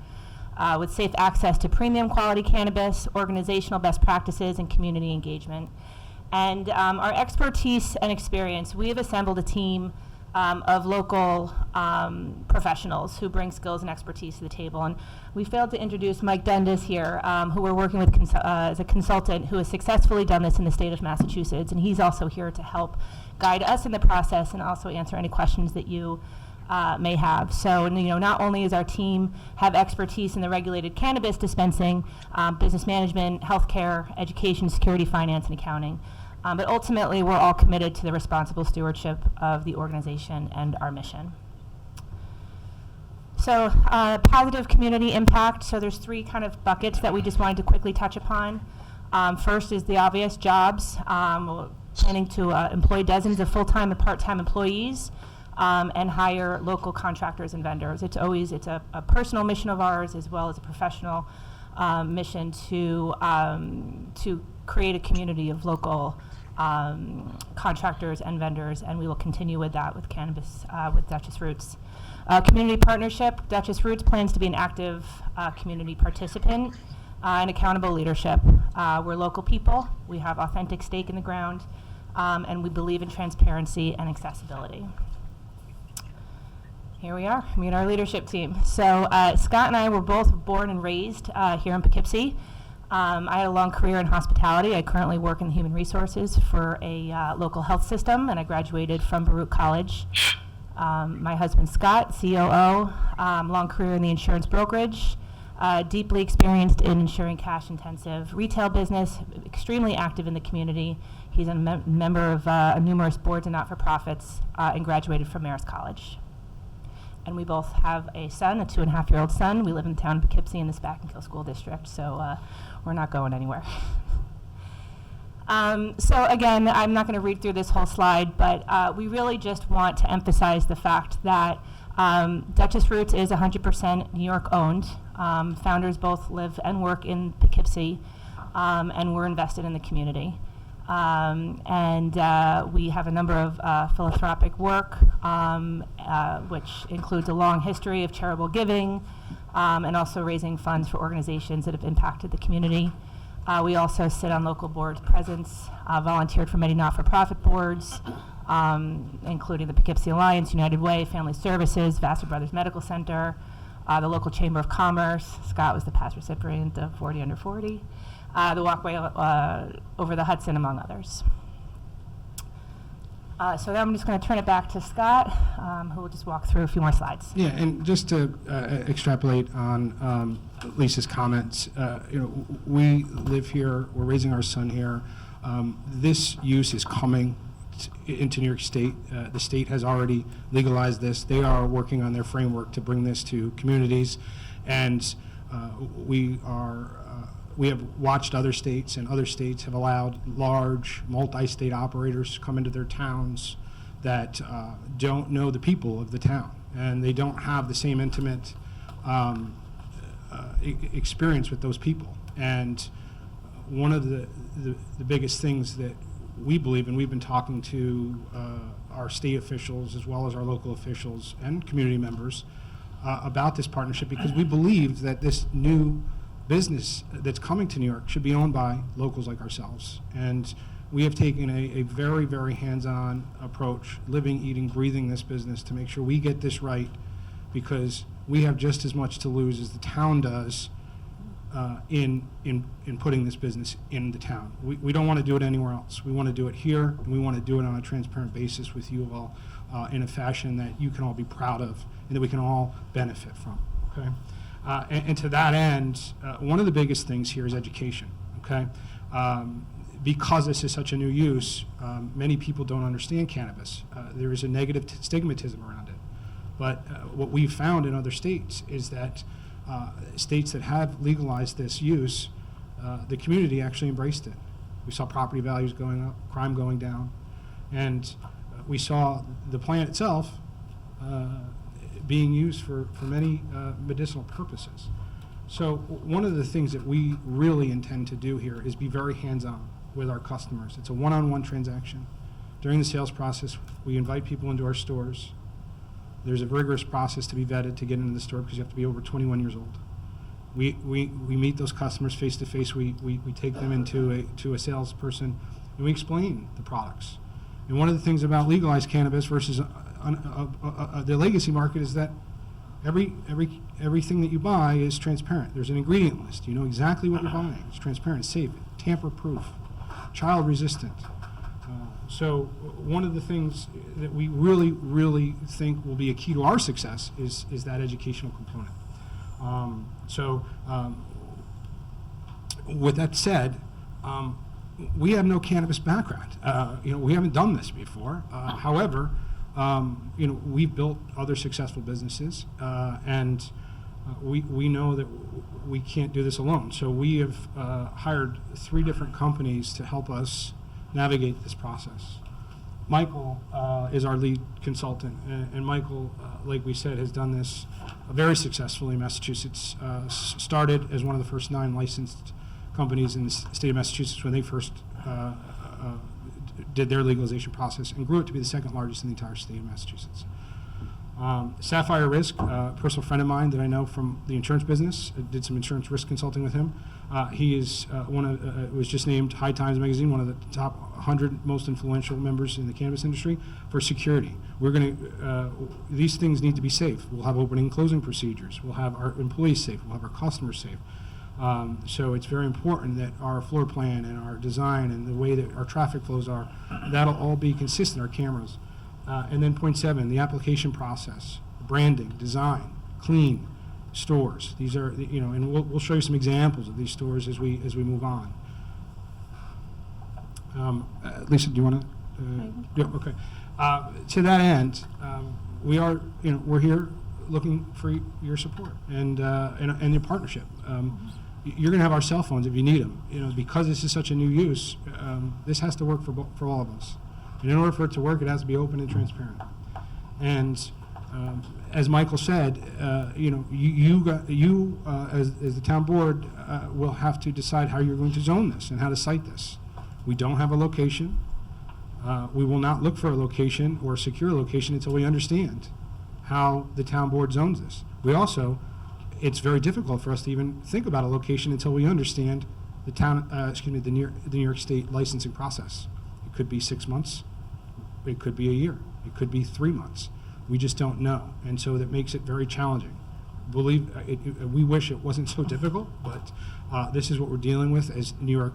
Speaker 9: with safe access to premium quality cannabis, organizational best practices, and community engagement. And our expertise and experience, we have assembled a team of local professionals who bring skills and expertise to the table. And we failed to introduce Mike Dundas here, who we're working with as a consultant who has successfully done this in the state of Massachusetts. And he's also here to help guide us in the process and also answer any questions that you may have. So, not only does our team have expertise in the regulated cannabis dispensing, business management, healthcare, education, security, finance, and accounting, but ultimately we're all committed to the responsible stewardship of the organization and our mission. So positive community impact. So there's three kind of buckets that we just wanted to quickly touch upon. First is the obvious jobs. We're planning to employ dozens of full-time and part-time employees and hire local contractors and vendors. It's a personal mission of ours as well as a professional mission to create a community of local contractors and vendors, and we will continue with that with cannabis, with Duchess Roots. Community partnership, Duchess Roots plans to be an active community participant and accountable leadership. We're local people. We have authentic stake in the ground, and we believe in transparency and accessibility. Here we are, meet our leadership team. So Scott and I were both born and raised here in Poughkeepsie. I had a long career in hospitality. I currently work in human resources for a local health system, and I graduated from Baruch College. My husband Scott, COO, long career in the insurance brokerage, deeply experienced in insuring cash-intensive retail business, extremely active in the community. He's a member of numerous boards and not-for-profits, and graduated from Marist College. And we both have a son, a 2.5-year-old son. We live in the town of Poughkeepsie in the Spackenkill School District, so we're not going anywhere. So again, I'm not going to read through this whole slide, but we really just want to emphasize the fact that Duchess Roots is 100% New York owned. Founders both live and work in Poughkeepsie, and we're invested in the community. And we have a number of philanthropic work, which includes a long history of charitable giving, and also raising funds for organizations that have impacted the community. We also sit on local board presence, volunteered for many not-for-profit boards, including the Poughkeepsie Alliance, United Way, Family Services, Vassar Brothers Medical Center, the local Chamber of Commerce. Scott was the past recipient of 40 Under 40. The walkway over the Hudson, among others. So now I'm just going to turn it back to Scott, who will just walk through a few more slides.
Speaker 10: Yeah, and just to extrapolate on Lisa's comments, we live here, we're raising our son here. This use is coming into New York State. The state has already legalized this. They are working on their framework to bring this to communities, and we have watched other states, and other states have allowed large multi-state operators to come into their towns that don't know the people of the town, and they don't have the same intimate experience with those people. And one of the biggest things that we believe, and we've been talking to our state officials as well as our local officials and community members about this partnership, because we believe that this new business that's coming to New York should be owned by locals like ourselves. And we have taken a very, very hands-on approach, living, eating, breathing this business to make sure we get this right, because we have just as much to lose as the town does in putting this business in the town. We don't want to do it anywhere else. We want to do it here, and we want to do it on a transparent basis with you all in a fashion that you can all be proud of and that we can all benefit from, okay? And to that end, one of the biggest things here is education, okay? Because this is such a new use, many people don't understand cannabis. There is a negative stigmatism around it. But what we've found in other states is that states that have legalized this use, the community actually embraced it. We saw property values going up, crime going down, and we saw the plant itself being used for many medicinal purposes. So one of the things that we really intend to do here is be very hands-on with our customers. It's a one-on-one transaction. During the sales process, we invite people into our stores. There's a rigorous process to be vetted to get into the store because you have to be over 21 years old. We meet those customers face to face. We take them into a salesperson, and we explain the products. And one of the things about legalized cannabis versus the legacy market is that everything that you buy is transparent. There's an ingredient list. You know exactly what you're buying. It's transparent, safe, tamper-proof, child-resistant. So one of the things that we really, really think will be a key to our success is that educational component. With that said, we have no cannabis background. We haven't done this before. However, we've built other successful businesses, and we know that we can't do this alone. So we have hired 3 different companies to help us navigate this process. Michael is our lead consultant, and Michael, like we said, has done this very successfully in Massachusetts. Started as one of the first 9 licensed companies in the state of Massachusetts when they first did their legalization process, and grew it to be the 2nd largest in the entire state of Massachusetts. Sapphire Risk, a personal friend of mine that I know from the insurance business, did some insurance risk consulting with him. He is was just named High Times Magazine, one of the top 100 most influential members in the cannabis industry for security. We're going to, these things need to be safe. We'll have opening and closing procedures. We'll have our employees safe. We'll have our customers safe. So it's very important that our floor plan and our design and the way that our traffic flows are, that'll all be consistent, our cameras. And then point 7, the application process, branding, design, clean stores. These are, and we'll show you some examples of these stores as we move on. Lisa, do you want to? Yeah, okay. To that end, we are, we're here looking for your support and your partnership. You're going to have our cell phones if you need them. Because this is such a new use, this has to work for all of us. And in order for it to work, it has to be open and transparent. And as Michael said, you as the town board will have to decide how you're going to zone this and how to site this. We don't have a location. We will not look for a location or secure a location until we understand how the town board zones this. We also, it's very difficult for us to even think about a location until we understand the the New York State licensing process. It could be 6 months. It could be a year. It could be 3 months. We just don't know. And so that makes it very challenging. We wish it wasn't so difficult, but this is what we're dealing with as New York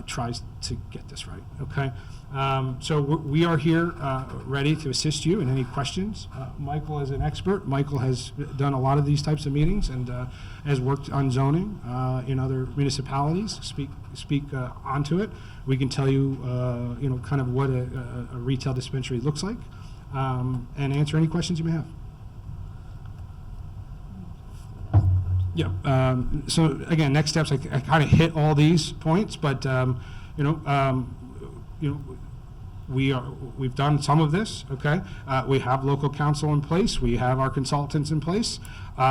Speaker 10: tries to get this right, okay? So we are here ready to assist you in any questions. Michael is an expert. Michael has done a lot of these types of meetings and has worked on zoning in other municipalities. Speak onto it. We can tell you, kind of what a retail dispensary looks like, and answer any questions you may have. Yeah. So again, next steps. I kind of hit all these points, but we've done some of this. Okay. We have local counsel in place. We have our consultants in place. We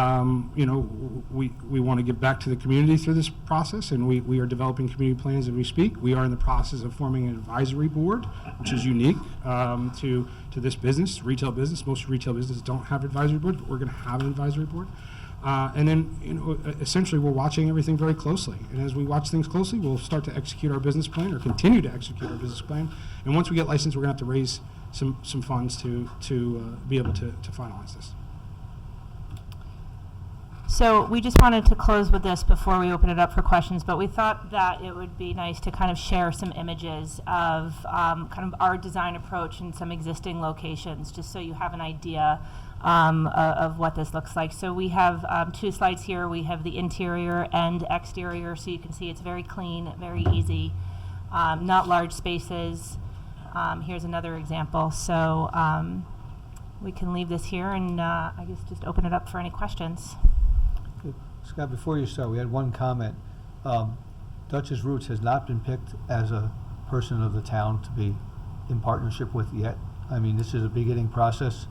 Speaker 10: want to give back to the community through this process, and we are developing community plans as we speak. We are in the process of forming an advisory board, which is unique to this business, retail business. Most retail businesses don't have advisory boards, but we're going to have an advisory board. And then, essentially, we're watching everything very closely. And as we watch things closely, we'll start to execute our business plan or continue to execute our business plan. And once we get licensed, we're going to have to raise some funds to be able to finalize this.
Speaker 9: So we just wanted to close with this before we open it up for questions, but we thought that it would be nice to kind of share some images of kind of our design approach in some existing locations, just so you have an idea of what this looks like. So we have 2 slides here. We have the interior and exterior, so you can see it's very clean, very easy, not large spaces. Here's another example. So we can leave this here and I guess just open it up for any questions.
Speaker 1: Okay. Scott, before you start, we had one comment. Dutch's Roots has not been picked as a person of the town to be in partnership with yet. I mean, this is a beginning process.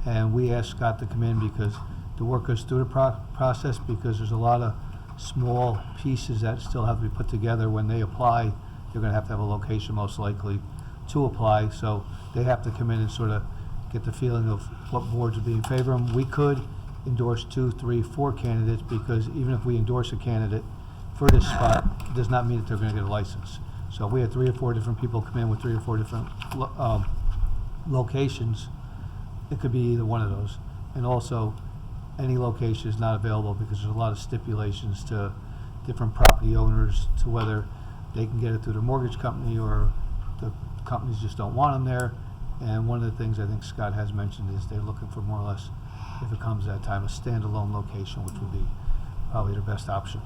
Speaker 1: And we asked Scott to come in because to work us through the process, because there's a lot of small pieces that still have to be put together. When they apply, they're going to have a location most likely to apply. So they have to come in and sort of get the feeling of what boards would be in favor of them. We could endorse 2, 3, 4 candidates, because even if we endorse a candidate for this spot, it does not mean that they're going to get a license. So we had 3 or 4 different people come in with 3 or 4 different locations. It could be either one of those. And also, any location is not available because there's a lot of stipulations to different property owners to whether they can get it through their mortgage company or the companies just don't want them there. And one of the things I think Scott has mentioned is they're looking for more or less, if it comes that time, a standalone location, which would be probably their best option.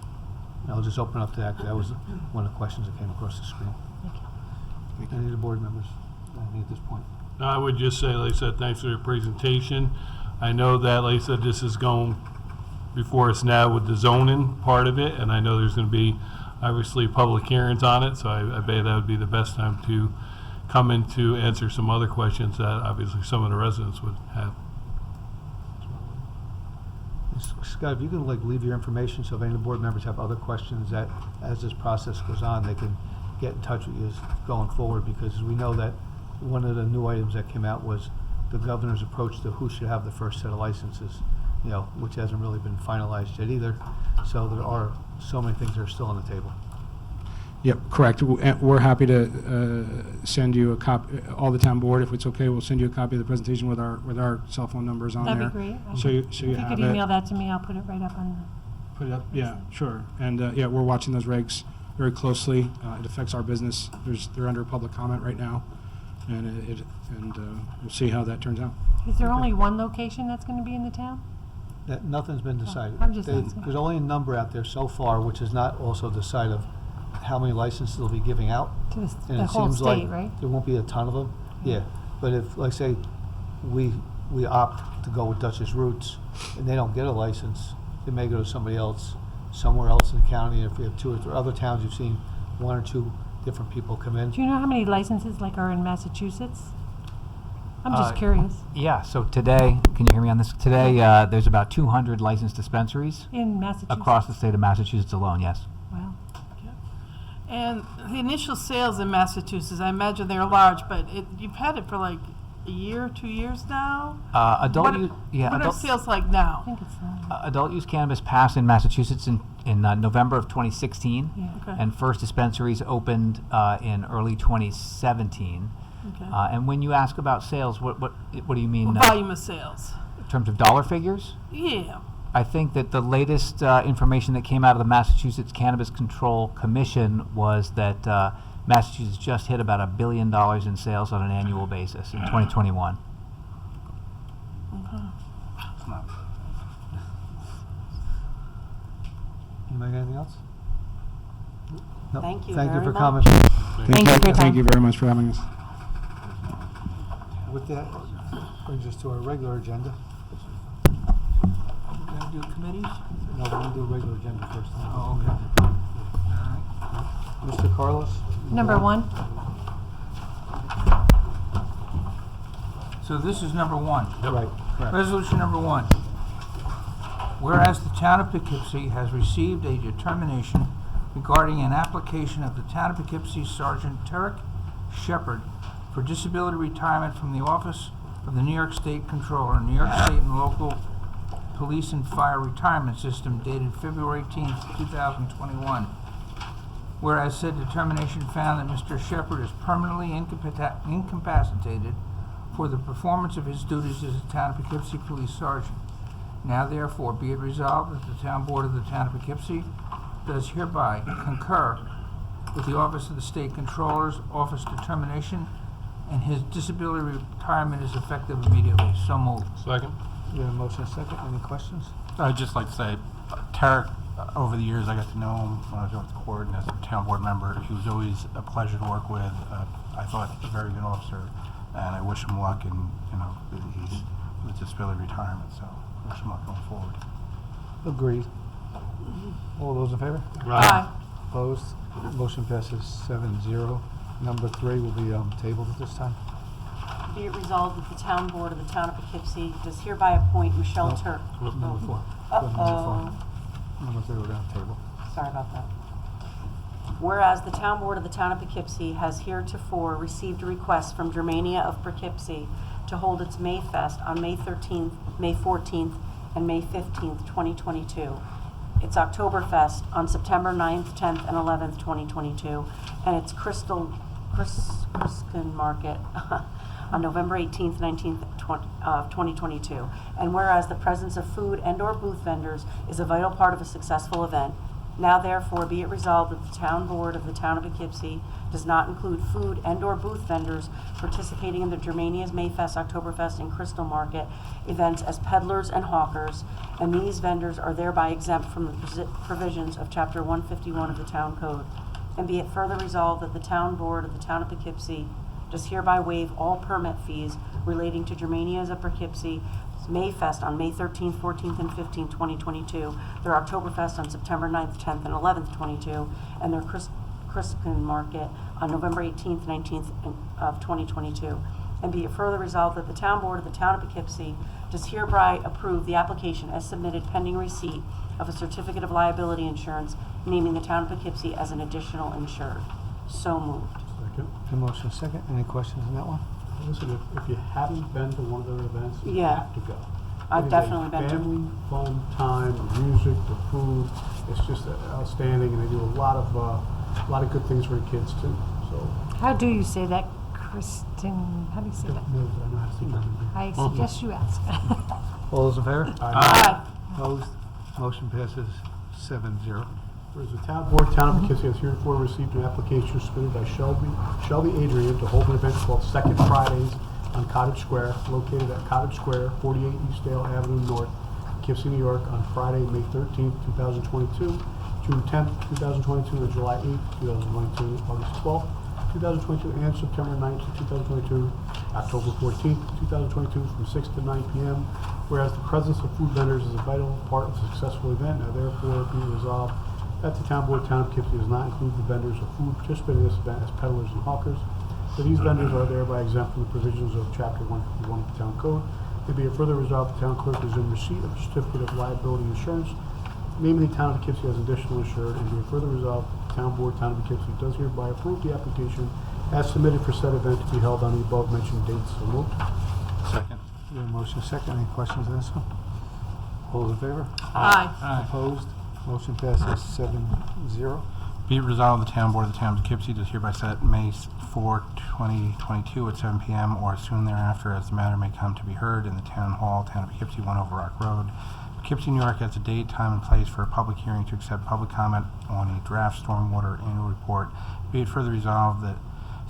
Speaker 1: And I'll just open up to that, because that was one of the questions that came across the screen. Thank you. Any of the board members, I think at this point.
Speaker 2: I would just say, like I said, thanks for your presentation. I know that, like I said, this is going before us now with the zoning part of it, and I know there's going to be obviously public hearings on it, so I bet that would be the best time to come in to answer some other questions that obviously some of the residents would have.
Speaker 1: Scott, if you can leave your information, so if any of the board members have other questions that, as this process goes on, they can get in touch with you going forward, because we know that one of the new items that came out was the governor's approach to who should have the first set of licenses, you know, which hasn't really been finalized yet either. So there are so many things that are still on the table.
Speaker 10: Yep, correct. We're happy to send you a copy, all the town board, if it's okay, we'll send you a copy of the presentation with our cell phone numbers on there.
Speaker 5: That'd be great.
Speaker 10: So you
Speaker 5: If you
Speaker 10: have
Speaker 5: could
Speaker 10: it.
Speaker 5: email that to me, I'll put it right up on
Speaker 10: Put it up, yeah, sure. And, yeah, we're watching those regs very closely. It affects our business. They're under public comment right now, and we'll see how that turns out.
Speaker 5: Is there only one location that's going to be in the town?
Speaker 1: That, nothing's been decided.
Speaker 5: I'm just asking.
Speaker 1: There's only a number out there so far, which is not also decided of how many licenses they'll be giving out.
Speaker 5: To
Speaker 1: And
Speaker 5: the
Speaker 1: it
Speaker 5: whole
Speaker 1: seems like
Speaker 5: state, right?
Speaker 1: there won't be a ton of them, yeah. But if, like say, we opt to go with Dutchess Roots, and they don't get a license, it may go to somebody else, somewhere else in the county. If we have 2 or 3 other towns, you've seen 1 or 2 different people come in.
Speaker 5: Do you know how many licenses like are in Massachusetts? I'm just curious.
Speaker 11: Yeah, so today, can you hear me on this? Today, there's about 200 licensed dispensaries
Speaker 5: In Massachusetts?
Speaker 11: across the state of Massachusetts alone, yes.
Speaker 5: Wow.
Speaker 12: And the initial sales in Massachusetts, I imagine they're large, but you've had it for like a year, 2 years now?
Speaker 11: Adult
Speaker 12: What,
Speaker 11: use, yeah,
Speaker 12: what are
Speaker 11: adult,
Speaker 12: sales like
Speaker 5: I
Speaker 12: now?
Speaker 5: think it's
Speaker 11: adult use cannabis passed in Massachusetts in November of 2016,
Speaker 5: yeah.
Speaker 12: Okay.
Speaker 11: and first dispensaries opened in early 2017.
Speaker 12: Okay.
Speaker 11: And when you ask about sales, what do you mean
Speaker 12: Volume of sales?
Speaker 11: in terms of dollar figures?
Speaker 12: Yeah.
Speaker 11: I think that the latest information that came out of the Massachusetts Cannabis Control Commission was that Massachusetts just hit about $1 billion in sales on an annual basis in 2021.
Speaker 1: Anybody got anything else? No.
Speaker 3: Thank you
Speaker 1: Thank you
Speaker 3: very
Speaker 1: for
Speaker 3: much.
Speaker 1: coming.
Speaker 5: Thank you for your
Speaker 10: Thank
Speaker 5: time.
Speaker 10: you very much for having us.
Speaker 1: With that, brings us to our regular agenda.
Speaker 12: We're gonna do committees?
Speaker 1: No, we're gonna do a regular agenda first.
Speaker 12: Oh, okay.
Speaker 1: Mr. Carlos?
Speaker 5: Number 1?
Speaker 13: So this is number 1.
Speaker 1: Right, correct.
Speaker 13: Resolution number 1. Whereas the town of Poughkeepsie has received a determination regarding an application of the town of Poughkeepsie Sergeant Tarek Shepard for disability retirement from the office of the New York State Controller, New York State and local police and fire retirement system dated February 18th, 2021. Whereas said determination found that Mr. Shepard is permanently incapacitated for the performance of his duties as a town of Poughkeepsie police sergeant. Now therefore be it resolved that the town board of the town of Poughkeepsie does hereby concur with the office of the state controller's office determination, and his disability retirement is effective immediately. So moved.
Speaker 2: Second?
Speaker 1: We have a motion and a second. Any questions?
Speaker 4: I'd just like to say, Tarek, over the years, I got to know him when I was on the court and as a town board member. He was always a pleasure to work with. I thought a very good officer, and I wish him luck in, he's with disability retirement, so I wish him luck going forward.
Speaker 1: Agreed. All those in favor?
Speaker 12: Aye.
Speaker 1: Opposed? Motion passes 7-0. Number 3 will be tabled at this time.
Speaker 3: Be it resolved that the town board of the town of Poughkeepsie does hereby appoint Michelle
Speaker 1: No.
Speaker 3: Turk.
Speaker 1: Number 4.
Speaker 3: Uh-oh.
Speaker 1: Number 3 we're going to table.
Speaker 3: Sorry about that. Whereas the town board of the town of Poughkeepsie has heretofore received a request from Germania of Poughkeepsie to hold its May Fest on May 13th, May 14th, and May 15th, 2022. Its Oktoberfest on September 9th, 10th, and 11th, 2022, and its Crystal Market on November 18th, 19th, 2022. And whereas the presence of food and/or booth vendors is a vital part of a successful event, now therefore be it resolved that the town board of the town of Poughkeepsie does not include food and/or booth vendors participating in the Germania's Mayfest, Oktoberfest, and Crystal Market events as peddlers and hawkers, and these vendors are thereby exempt from the provisions of Chapter 151 of the Town Code. And be it further resolved that the town board of the town of Poughkeepsie does hereby waive all permit fees relating to Germania's of Poughkeepsie Mayfest on May 13th, 14th, and 15th, 2022, their Oktoberfest on September 9th, 10th, and 11th, 22, and their Christmas Market on November 18th, 19th of 2022. And be it further resolved that the town board of the town of Poughkeepsie does hereby approve the application as submitted pending receipt of a certificate of liability insurance naming the town of Poughkeepsie as an additional insured. So moved.
Speaker 1: A motion and a second. Any questions on that one?
Speaker 14: Listen, if you haven't been to one of their events, you
Speaker 3: Yeah.
Speaker 14: have to go.
Speaker 3: I've definitely been to.
Speaker 14: Family, fun time, the music, the food, it's just outstanding, and they do a lot of good things for the kids too, so.
Speaker 5: How do you say that, Kristen? How do you say that?
Speaker 14: Don't know that I know how to say that.
Speaker 5: I suggest you ask.
Speaker 1: All those in favor?
Speaker 3: Aye.
Speaker 1: Opposed? Motion passes 7-0.
Speaker 14: Whereas the town board, Town of Poughkeepsie has heretofore received an application submitted by Shelby Adrian to hold an event called Second Fridays on Cottage Square, located at Cottage Square, 48 Eastdale Avenue North, Poughkeepsie, New York, on Friday, May 13th, 2022, June 10th, 2022, and July 8th, 2022, August 12th, 2022, and September 9th, 2022, October 14th, 2022, from 6 to 9 p.m. Whereas the presence of food vendors is a vital part of a successful event, now therefore be resolved that the town board, Town of Poughkeepsie, does not include the vendors of food participating in this event as peddlers and hawkers. So these vendors are thereby exempt from the provisions of Chapter 151 of the Town Code. It be it further resolved, the town clerk is in receipt of a certificate of liability insurance, naming the Town of Poughkeepsie as additional insured, and be it further resolved, the town board, Town of Poughkeepsie, does hereby approve the application as submitted for said event to be held on the above mentioned dates. So moved.
Speaker 13: Second.
Speaker 1: We have a motion second. Any questions on this one? All those in favor?
Speaker 12: Aye.
Speaker 1: Opposed? Motion passes 7-0.
Speaker 4: Be it resolved, the town board of the town of Poughkeepsie does hereby set May 4, 2022 at 7 p.m. or soon thereafter as the matter may come to be heard in the town hall, Town of Poughkeepsie, 1 Over Rock Road, Poughkeepsie, New York, as a date, time, and place for a public hearing to accept public comment on a draft stormwater annual report. Be it further resolved that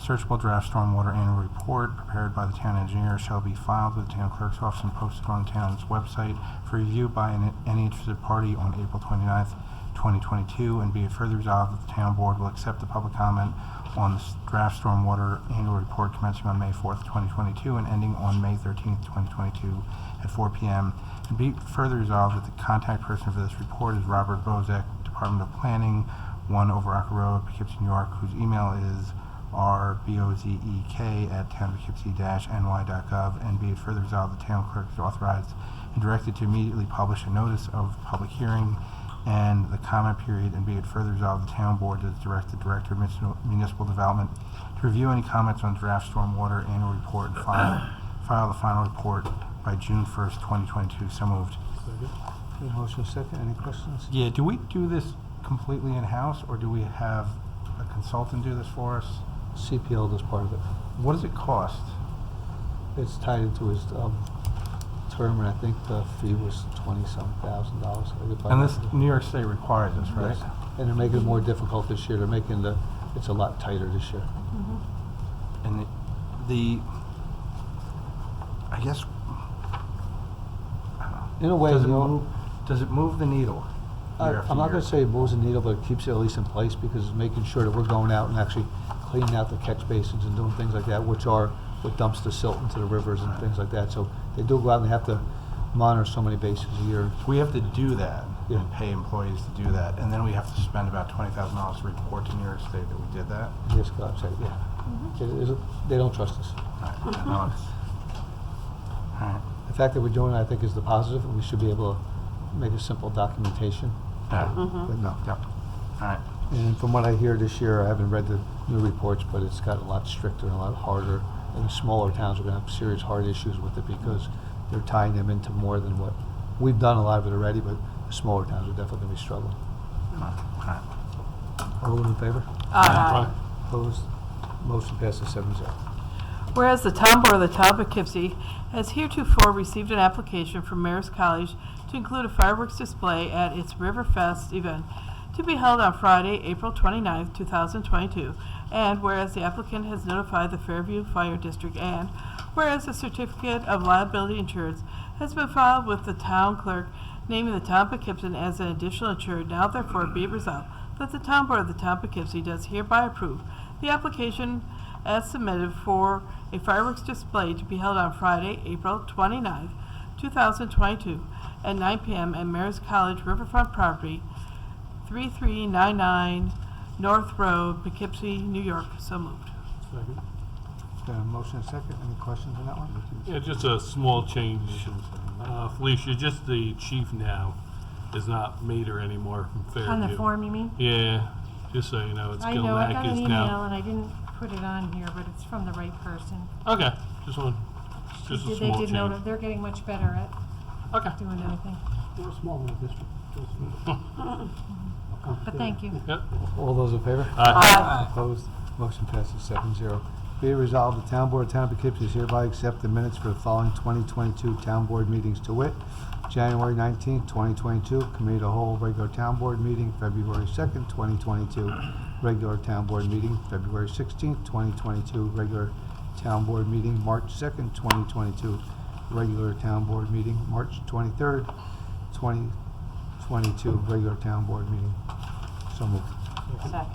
Speaker 4: searchable draft stormwater annual report prepared by the town engineer shall be filed with the town clerk's office and posted on the town's website for review by any interested party on April 29th, 2022, and be it further resolved that the town board will accept the public comment on the draft stormwater annual report commencing on May 4th, 2022 and ending on May 13th, 2022 at 4 p.m. And be it further resolved that the contact person for this report is Robert Bozek, Department of Planning, 1 Over Rock Road, Poughkeepsie, New York, whose email is rbozek@townpoughkeepsie-ny.gov, and be it further resolved, the town clerk is authorized and directed to immediately publish a notice of public hearing and the comment period, and be it further resolved, the town board does direct the director of municipal development to review any comments on draft stormwater annual report and file the final report by June 1st, 2022. So moved.
Speaker 1: We have a motion second. Any questions?
Speaker 4: Yeah, do we do this completely in-house, or do we have a consultant do this for us?
Speaker 1: CPL does part of it.
Speaker 4: What does it cost?
Speaker 1: It's tied into his term, and I think the fee was $20,000.
Speaker 4: And this, New York State requires this, right?
Speaker 1: Yes. And they're making it more difficult this year. They're making it's a lot tighter this year.
Speaker 4: And I guess,
Speaker 1: In a way,
Speaker 4: does
Speaker 1: you
Speaker 4: it
Speaker 1: know,
Speaker 4: move, does it move the needle? year after
Speaker 1: I'm not
Speaker 4: year?
Speaker 1: going to say it moves the needle, but it keeps it at least in place because it's making sure that we're going out and actually cleaning out the catch basins and doing things like that, which are what dumps the silt into the rivers and things like that. So they do go out and they have to monitor so many basins a year.
Speaker 4: We have to do that
Speaker 1: Yeah.
Speaker 4: and pay employees to do that, and then we have to spend about $20,000 to report to New York State that we did that.
Speaker 1: Yes, God said, yeah. They don't trust us.
Speaker 4: All right.
Speaker 1: The fact that we're doing it, I think, is the positive, and we should be able to make a simple documentation.
Speaker 4: Yeah.
Speaker 1: But no.
Speaker 4: Yep. All right.
Speaker 1: And from what I hear this year, I haven't read the new reports, but it's gotten a lot stricter and a lot harder. And smaller towns are going to have serious hard issues with it because they're tying them into more than what we've done a lot of it already, but the smaller towns are definitely going to be struggling.
Speaker 4: All right.
Speaker 1: All those in favor?
Speaker 12: Aye.
Speaker 1: Opposed? Motion passes 7-0.
Speaker 12: Whereas the Town Board of the Town of Poughkeepsie has heretofore received an application from Mayor's College to include a fireworks display at its Riverfest event to be held on Friday, April 29th, 2022, and whereas the applicant has notified the Fairview Fire District, and whereas a certificate of liability insurance has been filed with the town clerk naming the town of Poughkeepsie as an additional insured, now therefore be it resolved that the Town Board of the Town of Poughkeepsie does hereby approve the application as submitted for a fireworks display to be held on Friday, April 29th, 2022 at 9 p.m. at Mayor's College Riverfront Property, 3399 North Road, Poughkeepsie, New York. So moved.
Speaker 1: Second. Got a motion and second. Any questions on that one?
Speaker 2: Yeah, just a small change. Felicia, just the chief now is not Mater anymore from Fairview.
Speaker 5: On the form, you mean?
Speaker 2: Yeah, just so you know, it's
Speaker 5: I know, I got an
Speaker 2: Gilnack is
Speaker 5: email
Speaker 2: now.
Speaker 5: and I didn't put it on here, but it's from the right person.
Speaker 2: Okay, Just one, just a
Speaker 5: They
Speaker 2: small
Speaker 5: did
Speaker 2: change.
Speaker 5: note, they're getting much better at
Speaker 2: Okay.
Speaker 5: doing everything.
Speaker 14: We're a small little district.
Speaker 5: But thank you.
Speaker 2: Yep.
Speaker 1: All those in favor?
Speaker 2: Aye.
Speaker 1: Opposed? Motion passes 7-0. Be it resolved, the Town Board of Town of Poughkeepsie is hereby accept the minutes for the following 2022 Town Board meetings to wit: January 19th, 2022, Committee of the Whole Regular Town Board meeting, February 2nd, 2022, Regular Town Board meeting, February 16th, 2022, Regular Town Board meeting, March 2nd, 2022, Regular Town Board meeting, March 23rd, 2022, Regular Town Board meeting. So moved.
Speaker 3: Second.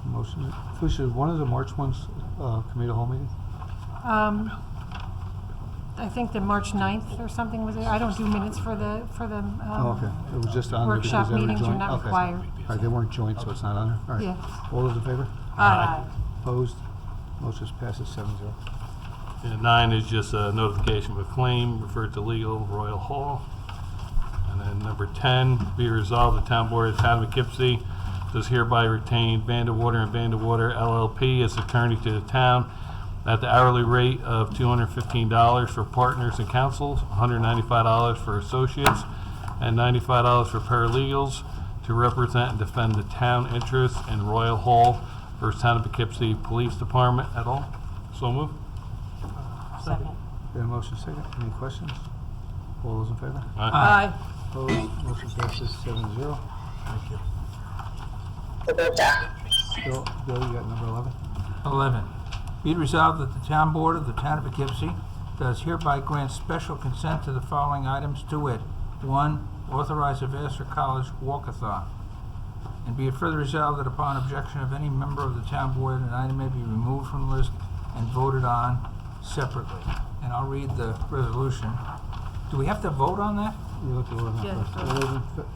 Speaker 1: Motion. Felicia, one of the March ones, Committee of the Whole meeting?
Speaker 5: I think the March 9th or something was it. I don't do minutes for the,
Speaker 1: Oh, okay. It was just on there because
Speaker 5: workshop
Speaker 1: they were
Speaker 5: meetings are
Speaker 1: joint?
Speaker 5: not
Speaker 1: Okay.
Speaker 5: required.
Speaker 1: All right, they weren't joint, so it's not on there? All right.
Speaker 5: Yeah.
Speaker 1: All those in favor?
Speaker 3: Aye.
Speaker 1: Opposed? Motion passes 7-0.
Speaker 2: And 9 is just a notification of a claim referred to legal, Royal Hall. And then number 10, be resolved, the Town Board of the Town of Poughkeepsie does hereby retain Vanderwater and Vanderwater LLP as attorney to the town at the hourly rate of $215 for partners and counsels, $195 for associates, and $95 for paralegals to represent and defend the town interests in Royal Hall versus Town of Poughkeepsie Police Department et al. So move.
Speaker 3: Second.
Speaker 1: Got a motion second. Any questions? All those in favor?
Speaker 12: Aye.
Speaker 1: Opposed? Motion passes 7-0. Thank you. Bill, you got number 11?
Speaker 13: 11, be it resolved that the Town Board of the Town of Poughkeepsie does hereby grant special consent to the following items to wit: 1, authorize a Vassar College walkathon. And be it further resolved that upon objection of any member of the Town Board, an item may be removed from the list and voted on separately. And I'll read the resolution. Do we have to vote on that?
Speaker 1: You look at 11
Speaker 12: Yes,
Speaker 1: first.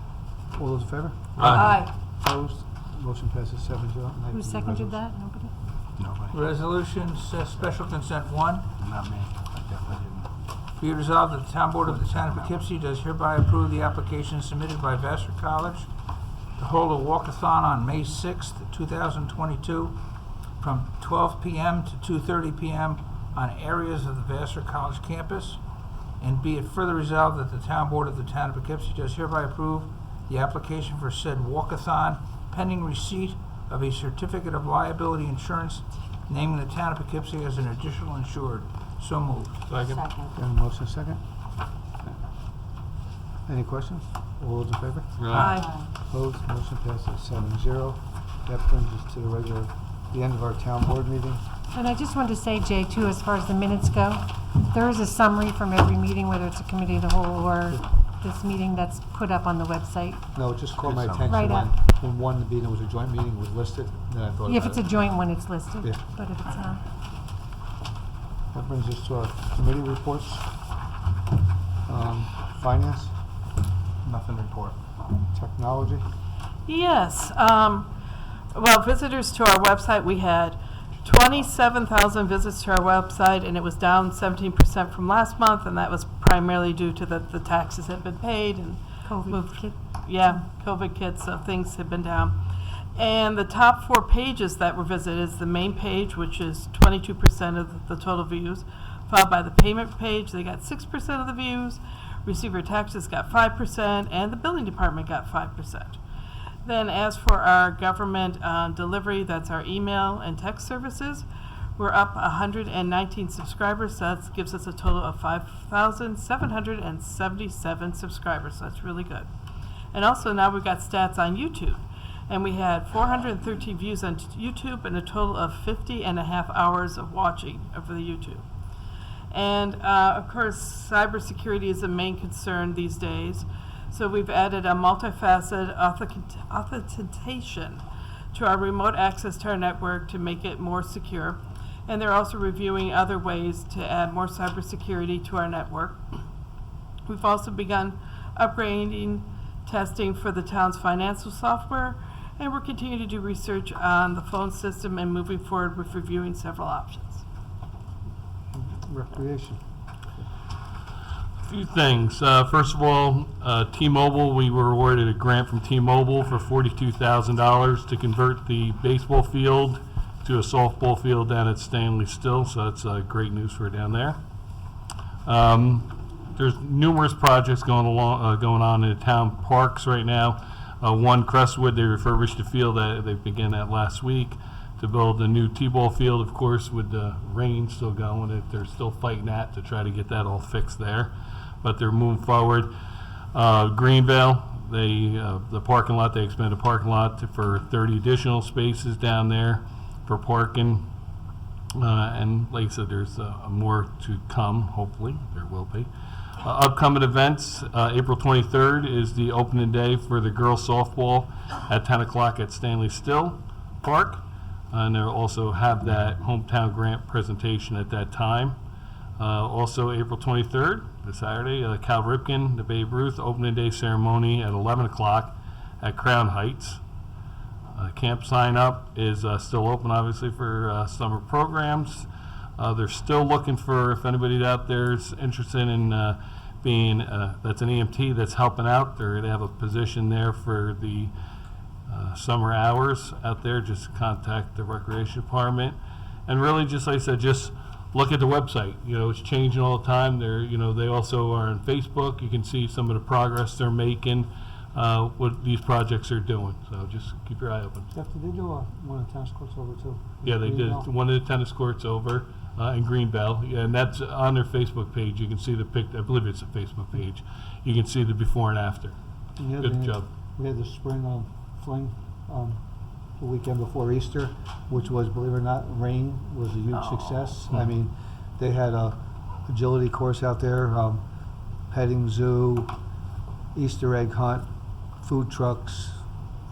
Speaker 1: All those in favor?
Speaker 12: Aye.
Speaker 1: Opposed? Motion passes 7-0.
Speaker 5: Who seconded that? Nobody?
Speaker 13: Resolution says special consent 1.
Speaker 4: Not me. I definitely didn't.
Speaker 13: Be it resolved that the Town Board of the Town of Poughkeepsie does hereby approve the application submitted by Vassar College to hold a walkathon on May 6th, 2022, from 12 p.m. to 2:30 p.m. on areas of the Vassar College campus. And be it further resolved that the Town Board of the Town of Poughkeepsie does hereby approve the application for said walkathon pending receipt of a certificate of liability insurance naming the Town of Poughkeepsie as an additional insured. So moved.
Speaker 2: Second.
Speaker 1: Got a motion second? Any questions? All those in favor?
Speaker 12: Aye.
Speaker 1: Opposed? Motion passes 7-0. That brings us to the end of our Town Board meeting.
Speaker 5: And I just wanted to say, Jay, too, as far as the minutes go, there is a summary from every meeting, whether it's a committee of the whole or this meeting that's put up on the website.
Speaker 1: No, it just caught my
Speaker 2: Right
Speaker 1: attention
Speaker 5: up.
Speaker 1: when one meeting was a joint meeting was listed, then I thought
Speaker 5: If
Speaker 1: about
Speaker 5: it's a
Speaker 1: it.
Speaker 5: joint one, it's listed,
Speaker 1: Yeah.
Speaker 5: but if it's not.
Speaker 1: That brings us to our committee reports. Finance,
Speaker 4: Nothing to report.
Speaker 1: technology.
Speaker 12: Yes. Well, visitors to our website, we had 27,000 visits to our website, and it was down 17% from last month, and that was primarily due to the taxes had been paid and
Speaker 5: COVID kit.
Speaker 12: yeah, COVID kits, so things have been down. And the top 4 pages that were visited is the main page, which is 22% of the total views, followed by the payment page. They got 6% of the views. Receiver taxes got 5%, and the billing department got 5%. Then as for our government delivery, that's our email and text services, we're up 119 subscribers. So that gives us a total of 5,777 subscribers. So that's really good. And also now we've got stats on YouTube. And we had 413 views on YouTube and a total of 50.5 hours of watching for the YouTube. And of course, cybersecurity is a main concern these days. So we've added a multifaceted authentication to our remote access to our network to make it more secure. And they're also reviewing other ways to add more cybersecurity to our network. We've also begun upgrading testing for the town's financial software, and we're continuing to do research on the phone system and moving forward with reviewing several options.
Speaker 1: Recreation.
Speaker 2: A few things. First of all, T-Mobile, we were awarded a grant from T-Mobile for $42,000 to convert the baseball field to do a softball field down at Stanley Still, so that's great news for down there. There's numerous projects going on in the town parks right now. One, Crestwood, they refurbished the field. They began that last week to build a new T-ball field, of course, with the rain still going. They're still fighting that to try to get that all fixed there, but they're moving forward. Greenville, the parking lot, they expanded the parking lot for 30 additional spaces down there for parking. And like I said, there's more to come, hopefully, there will be. Upcoming events, April 23rd is the opening day for the girls softball at 10 o'clock at Stanley Still Park. And they'll also have that hometown grant presentation at that time. Also, April 23rd, the Saturday, Cal Ripken, the Babe Ruth opening day ceremony at 11 o'clock at Crown Heights. Camp sign up is still open, obviously, for summer programs. They're still looking for, if anybody out there is interested in being, that's an EMT that's helping out. They have a position there for the summer hours out there. Just contact the Recreation Department. And really, just like I said, just look at the website. You know, it's changing all the time. They also are on Facebook. You can see some of the progress they're making, what these projects are doing. So just keep your eye open.
Speaker 1: Jeff, did they do one of the tennis courts over too?
Speaker 2: Yeah, they did one of the tennis courts over in Greenbelt, and that's on their Facebook page. You can see the pic. I believe it's a Facebook page. You can see the before and after. Good job.
Speaker 1: We had the spring fling the weekend before Easter, which was, believe it or not, rain was a huge success. I mean, they had a agility course out there, petting zoo, Easter egg hunt, food trucks,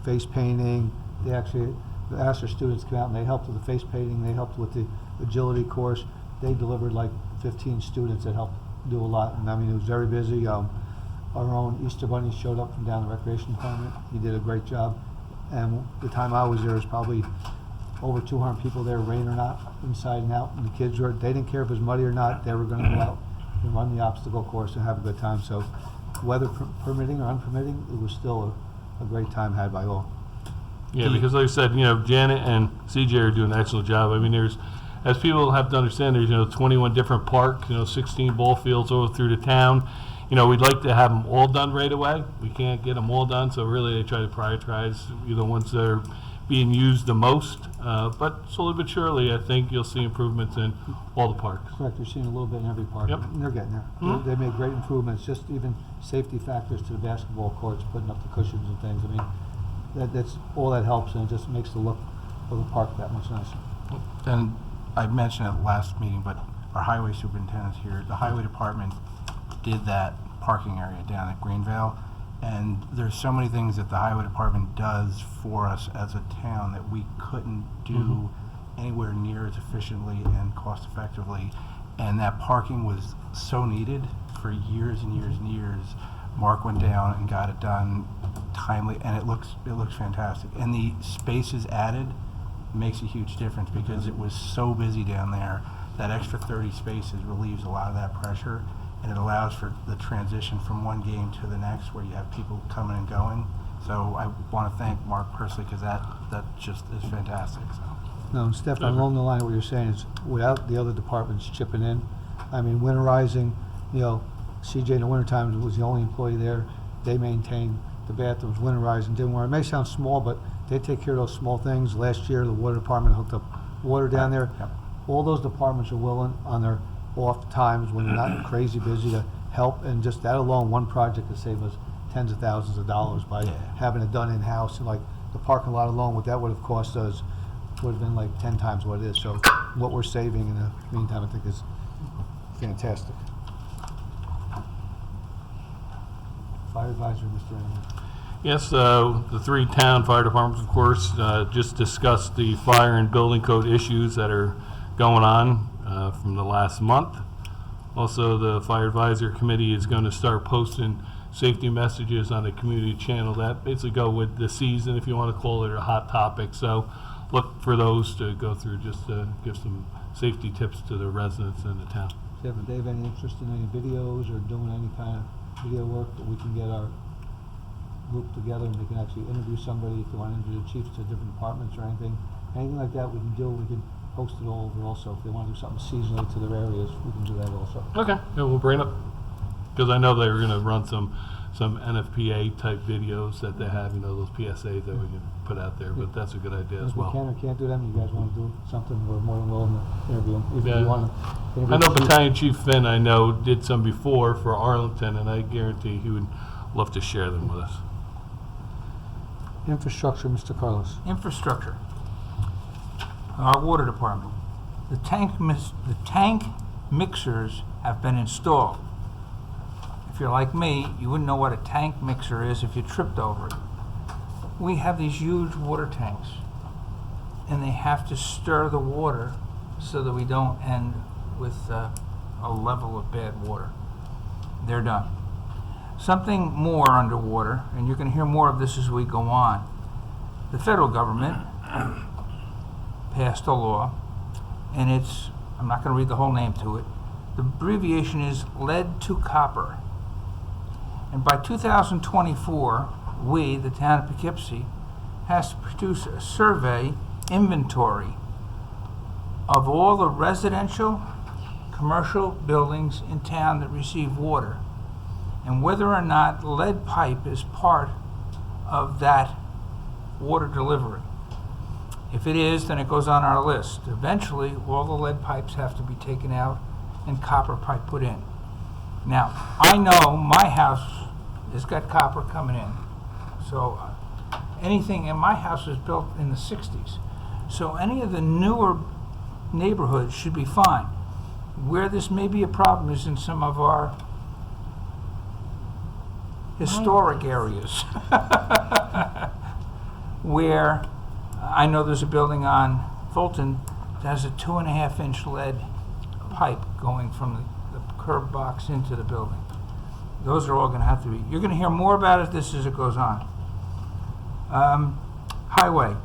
Speaker 1: face painting. They actually asked their students to come out and they helped with the face painting. They helped with the agility course. They delivered like 15 students that helped do a lot. And I mean, it was very busy. Our own Easter Bunny showed up from down the Recreation Department. He did a great job. And the time I was there was probably over 200 people there, rain or not, inside and out. And the kids they didn't care if it was muddy or not. They were going to go out and run the obstacle course and have a good time. So weather permitting or unpermitting, it was still a great time had by all.
Speaker 2: Yeah, because like I said, Janet and CJ are doing an excellent job. I mean, as people have to understand, there's 21 different parks, 16 ball fields over through the town. We'd like to have them all done right away. We can't get them all done, so really they try to prioritize the ones that are being used the most. But slowly but surely, I think you'll see improvements in all the parks.
Speaker 1: Correct. You're seeing a little bit in every park.
Speaker 2: Yep.
Speaker 1: And they're getting there.
Speaker 2: Mhm.
Speaker 1: They made great improvements, just even safety factors to the basketball courts, putting up the cushions and things. I mean, that's all that helps, and it just makes the look of the park that much nicer.
Speaker 4: And I mentioned at the last meeting, but our highway superintendent's here. The highway department did that parking area down at Greenvale, and there's so many things that the highway department does for us as a town that we couldn't do anywhere near as efficiently and cost effectively. And that parking was so needed for years and years and years. Mark went down and got it done timely, and it looks fantastic. And the spaces added makes a huge difference because it was so busy down there. That extra 30 spaces relieves a lot of that pressure, and it allows for the transition from one game to the next where you have people coming and going. So I want to thank Mark personally because that just is fantastic. So.
Speaker 1: No, Steph, along the line of what you're saying is without the other departments chipping in, I mean, winterizing, CJ in the wintertime was the only employee there. They maintained the bathrooms, winterizing, didn't worry. It may sound small, but they take care of those small things. Last year, the water department hooked up water down there.
Speaker 4: Yep.
Speaker 1: All those departments are willing on their off times when they're not crazy busy to help, and just that alone, one project could save us tens of thousands of dollars by having it done in-house. And like the parking lot alone, what that would have cost us would have been like 10 times what it is. So what we're saving in the meantime, I think is fantastic. Fire advisor, Mr. Anderson.
Speaker 2: Yes, the three town fire departments, of course, just discussed the fire and building code issues that are going on from the last month. Also, the fire advisory committee is going to start posting safety messages on the community channel that basically go with the season, if you want to call it, a hot topic. So look for those to go through just to give some safety tips to the residents in the town.
Speaker 1: Jeff and Dave, any interest in any videos or doing any kind of video work that we can get our group together and they can actually interview somebody, if you want to interview the chiefs to different departments or anything, anything like that we can do, we can post it all over also. If they want to do something seasonally to their areas, we can do that also.
Speaker 2: Okay, yeah, we'll bring it up, because I know they were gonna run some NFPA type videos that they have, you know, those PSAs that we can put out there, but that's a good idea as
Speaker 1: If we
Speaker 2: well.
Speaker 1: can or can't do them, you guys want to do something, we're more than willing to interview them. If
Speaker 2: Yeah.
Speaker 1: you want to.
Speaker 2: I know Battalion Chief Finn, I know, did some before for Arlington, and I guarantee he would love to share them with us.
Speaker 1: Infrastructure, Mr. Carlos.
Speaker 13: Infrastructure. Our water department. The tank mixers have been installed. If you're like me, you wouldn't know what a tank mixer is if you tripped over it. We have these huge water tanks, and they have to stir the water so that we don't end with a level of bad water. They're done. Something more underwater, and you're going to hear more of this as we go on. The federal government passed a law, and I'm not going to read the whole name to it. The abbreviation is lead to copper. And by 2024, we, the town of Poughkeepsie, has to produce a survey inventory of all the residential, commercial buildings in town that receive water, and whether or not lead pipe is part of that water delivery. If it is, then it goes on our list. Eventually, all the lead pipes have to be taken out and copper pipe put in. Now, I know my house has got copper coming in. So anything, and my house was built in the 60s. So any of the newer neighborhoods should be fine. Where this may be a problem is in some of our historic areas. Where I know there's a building on Fulton that has a 2.5-inch lead pipe going from the curb box into the building. Those are all going to have to be. You're going to hear more about this as it goes on. Highway.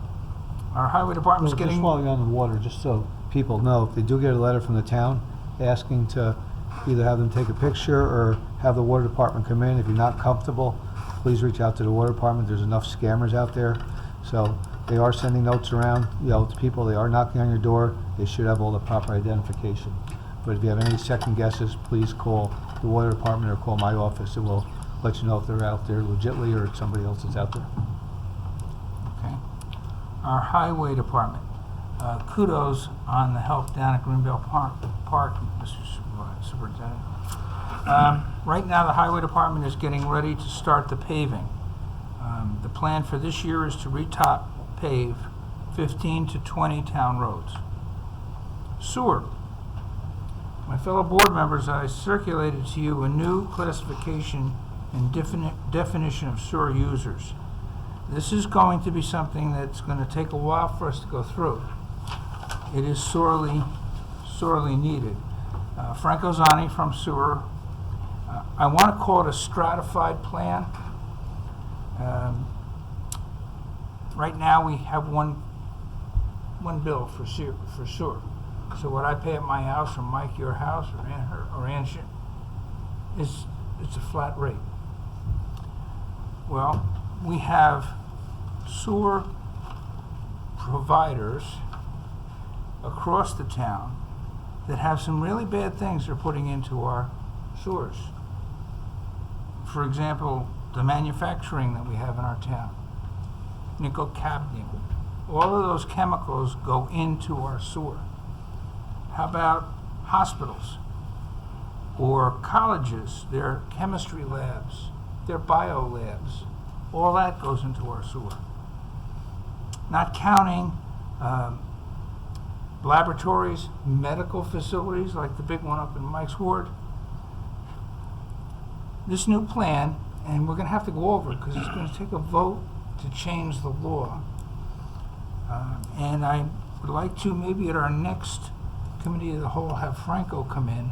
Speaker 13: Our highway department's
Speaker 1: Well,
Speaker 13: getting.
Speaker 1: just while you're on the water, just so people know, if they do get a letter from the town asking to either have them take a picture or have the water department come in, if you're not comfortable, please reach out to the water department. There's enough scammers out there. So they are sending notes around, to people. They are knocking on your door. They should have all the proper identification. But if you have any second guesses, please call the water department or call my office. It will let you know if they're out there legitly or if somebody else is out there.
Speaker 13: Okay. Our highway department. Kudos on the help down at Greenbelt Park, Mr. Superintendent. Right now, the highway department is getting ready to start the paving. The plan for this year is to retop pave 15 to 20 town roads. Sewer. My fellow board members, I circulated to you a new classification and definition of sewer users. This is going to be something that's going to take a while for us to go through. It is sorely needed. Franco Zani from Sewer. I want to call it a stratified plan. Right now we have one bill for sewer. So what I pay at my house, or Mike, your house, or Ann, it's a flat rate. Well, we have sewer providers across the town that have some really bad things they're putting into our sewers. For example, the manufacturing that we have in our town, nickel cadmium, all of those chemicals go into our sewer. How about hospitals or colleges, their chemistry labs, their bio labs? All that goes into our sewer. Not counting laboratories, medical facilities like the big one up in Mike's ward. This new plan, and we're going to have to go over it because it's going to take a vote to change the law. And I would like to, maybe at our next committee of the whole, have Franco come in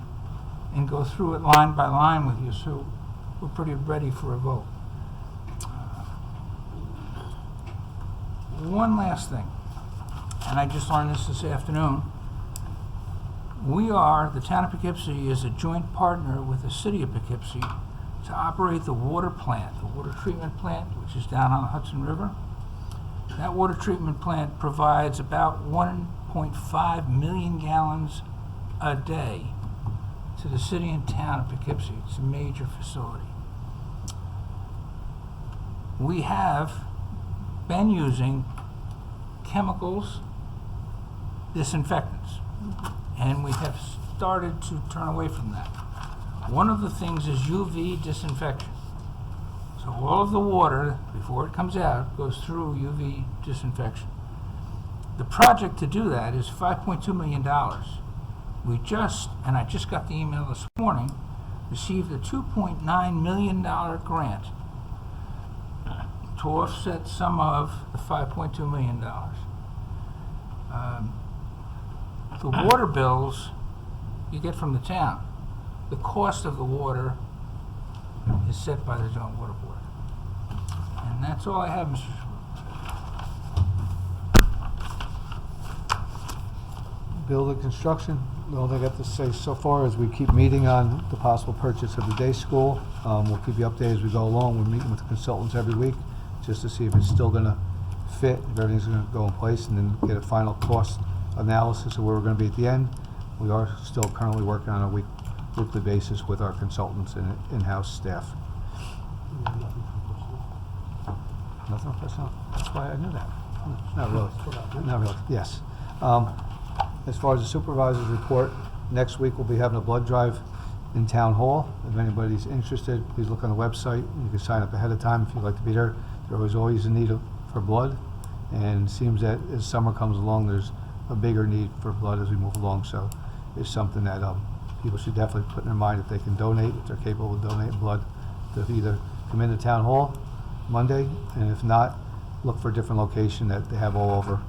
Speaker 13: and go through it line by line with you, so we're pretty ready for a vote. One last thing, and I just learned this afternoon. We are, the town of Poughkeepsie is a joint partner with the city of Poughkeepsie to operate the water plant, the water treatment plant, which is down on the Hudson River. That water treatment plant provides about 1.5 million gallons a day to the city and town of Poughkeepsie. It's a major facility. We have been using chemicals, disinfectants, and we have started to turn away from that. One of the things is UV disinfection. So all of the water, before it comes out, goes through UV disinfection. The project to do that is $5.2 million. We just, and I just got the email this morning, received a $2.9 million grant to offset some of the $5.2 million. The water bills you get from the town. The cost of the water is set by the Zone Water Board. And that's all I have, Mr.
Speaker 1: Building construction, all I got to say so far is we keep meeting on the possible purchase of the day school. We'll keep you updated as we go along. We're meeting with the consultants every week just to see if it's still going to fit, if everything's going to go in place, and then get a final cost analysis of where we're going to be at the end. We are still currently working on a weekly basis with our consultants and in-house staff. Nothing on personnel? That's why I knew that. Not really. Not really, yes. As far as the supervisor's report, next week we'll be having a blood drive in Town Hall. If anybody's interested, please look on the website. You can sign up ahead of time if you'd like to be there. There was always a need for blood, and it seems that as summer comes along, there's a bigger need for blood as we move along. So it's something that people should definitely put in their mind if they can donate, if they're capable of donating blood, to either come into Town Hall Monday, and if not, look for a different location that they have all over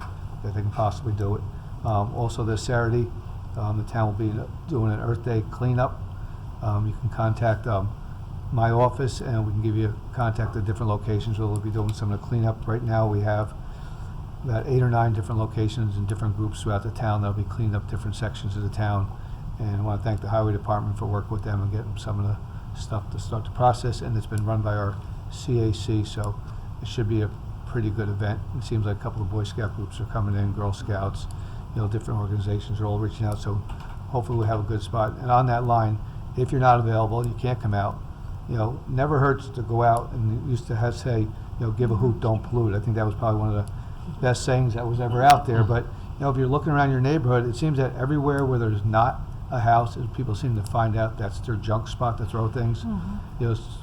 Speaker 1: that they can possibly do it. Also this Saturday, the town will be doing an Earth Day cleanup. You can contact my office and we can give you contact at different locations where we'll be doing some of the cleanup. Right now we have about 8 or 9 different locations in different groups throughout the town that'll be cleaning up different sections of the town. And I want to thank the highway department for working with them and getting some of the stuff to start the process. And it's been run by our CAC, so it should be a pretty good event. It seems like a couple of Boy Scout groups are coming in, Girl Scouts, different organizations are all reaching out, so hopefully we'll have a good spot. And on that line, if you're not available and you can't come out, never hurts to go out, and used to say, give a hoot, don't pollute. I think that was probably one of the best sayings that was ever out there. But if you're looking around your neighborhood, it seems that everywhere where there's not a house, people seem to find out that's their junk spot to throw things.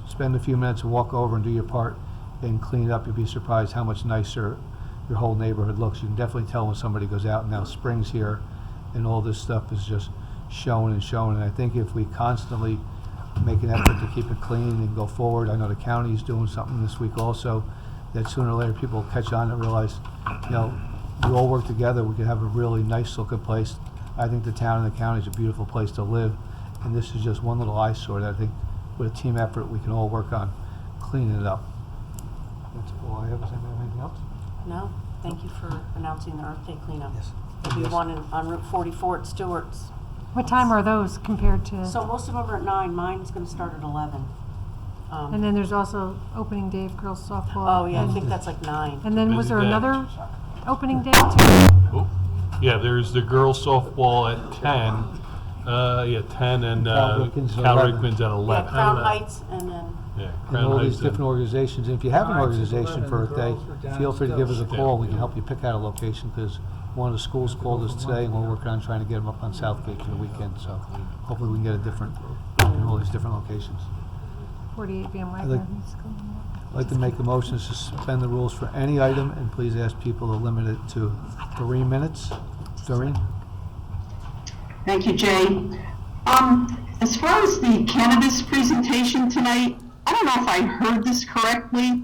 Speaker 1: Spend a few minutes and walk over and do your part and clean it up. You'll be surprised how much nicer your whole neighborhood looks. You can definitely tell when somebody goes out. Now spring's here and all this stuff is just showing and showing. And I think if we constantly make an effort to keep it clean and go forward, I know the county's doing something this week also, that sooner or later people will catch on and realize, we all work together, we can have a really nice looking place. I think the town and the county is a beautiful place to live, and this is just one little eyesore that I think with a team effort we can all work on cleaning it up. That's all I have. Does anybody have anything else?
Speaker 3: No, thank you for announcing the Earth Day cleanup.
Speaker 1: Yes.
Speaker 3: There'll be
Speaker 1: Yes.
Speaker 3: one on Route 44 at Stewart's.
Speaker 5: What time are those compared to?
Speaker 3: So most of them are at 9. Mine's going to start at 11.
Speaker 5: And then there's also opening day of girls softball.
Speaker 3: Oh, yeah, I
Speaker 5: and-
Speaker 3: think that's like 9.
Speaker 5: And then was there
Speaker 2: Busy day.
Speaker 5: another opening day too?
Speaker 2: Oh, yeah, there's the girls softball at 10. 10 and
Speaker 1: Cal Ripken's at
Speaker 2: Cal
Speaker 1: 11.
Speaker 2: Ripken's at
Speaker 3: Yeah,
Speaker 2: 11.
Speaker 3: Crown Heights and then,
Speaker 2: Yeah,
Speaker 1: And
Speaker 2: Crown
Speaker 1: all these
Speaker 2: Heights and-
Speaker 1: different organizations. And if you have an
Speaker 13: All right, so
Speaker 1: organization for Earth Day,
Speaker 13: girls are down
Speaker 1: feel free to give us a
Speaker 2: still.
Speaker 1: call. We can help you pick out a location, because one of the schools called us today, and we're working on trying to get them up on Southgate for the weekend. So hopefully we can get a different, in all these different locations.
Speaker 5: 48 Van
Speaker 1: I'd
Speaker 5: Wagner.
Speaker 1: like- I'd like to make a motion to suspend the rules for any item, and please ask people to limit it to 3 minutes. Doreen?
Speaker 6: Thank you, Jay. As far as the cannabis presentation tonight, I don't know if I heard this correctly,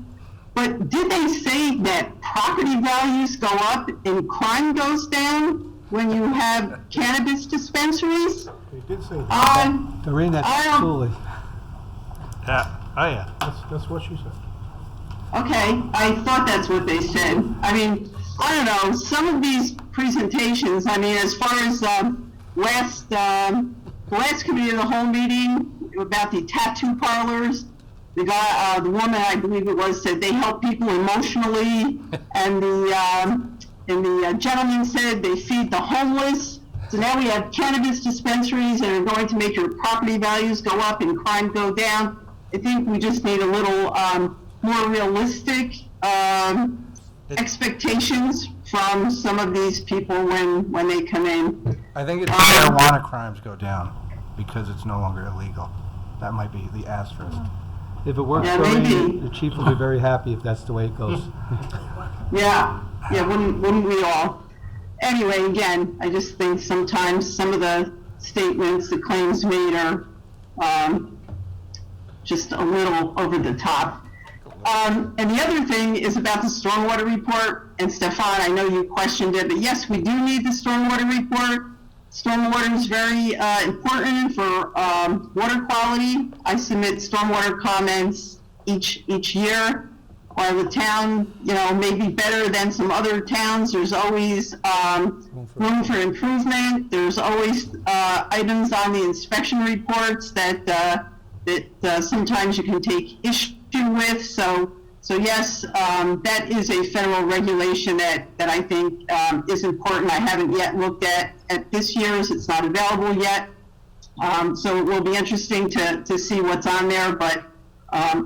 Speaker 6: but did they say that property values go up and crime goes down when you have cannabis dispensaries?
Speaker 14: They did say that.
Speaker 1: Doreen, that's
Speaker 6: I-
Speaker 1: Julie.
Speaker 2: Yeah, oh yeah.
Speaker 14: That's what she said.
Speaker 6: Okay, I thought that's what they said. I mean, I don't know, some of these presentations, I mean, as far as last committee of the whole meeting about the tattoo parlors, the guy, the woman, I believe it was, said they help people emotionally, and the gentleman said they feed the homeless. So now we have cannabis dispensaries that are going to make your property values go up and crime go down. I think we just need a little more realistic expectations from some of these people when they come in.
Speaker 4: I think it's marijuana crimes go down because it's no longer illegal. That might be the asterisk.
Speaker 1: If it works
Speaker 6: Yeah,
Speaker 1: for
Speaker 6: maybe.
Speaker 1: you, the chief will be very happy if that's the way it goes.
Speaker 6: Yeah, wouldn't we all? Anyway, again, I just think sometimes some of the statements, the claims made are just a little over the top. And the other thing is about the stormwater report. And Stefan, I know you questioned it, but yes, we do need the stormwater report. Stormwater is very important for water quality. I submit stormwater comments each year. While the town, may be better than some other towns, there's always room for improvement. There's always items on the inspection reports that sometimes you can take issue with. So yes, that is a federal regulation that I think is important. I haven't yet looked at this year's. It's not available yet. So it will be interesting to see what's on there. But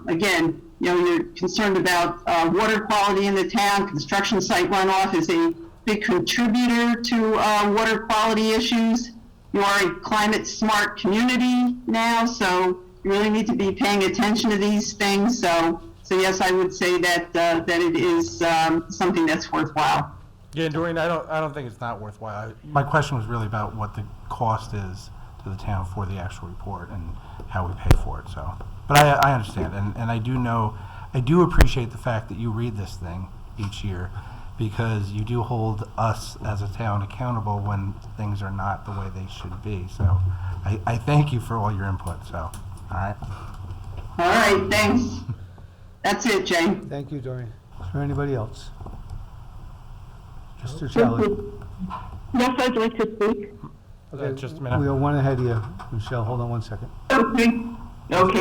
Speaker 6: again, you're concerned about water quality in the town. Construction site runoff is a big contributor to water quality issues. You are a climate smart community now, so you really need to be paying attention to these things. So yes, I would say that it is something that's worthwhile.
Speaker 4: Yeah, Doreen, I don't think it's not worthwhile. My question was really about what the cost is to the town for the actual report and how we pay for it. So, but I understand, and I do appreciate the fact that you read this thing each year, because you do hold us as a town accountable when things are not the way they should be. So, I thank you for all your input. So, all right.
Speaker 6: All right, thanks. That's it, Jay.
Speaker 1: Thank you, Doreen. Is there anybody else? Mr. Charlie?
Speaker 6: Yes, I'd like to speak.
Speaker 1: Okay,
Speaker 4: just a minute.
Speaker 1: we are one ahead of you, Michelle. Hold on one second.
Speaker 6: Okay,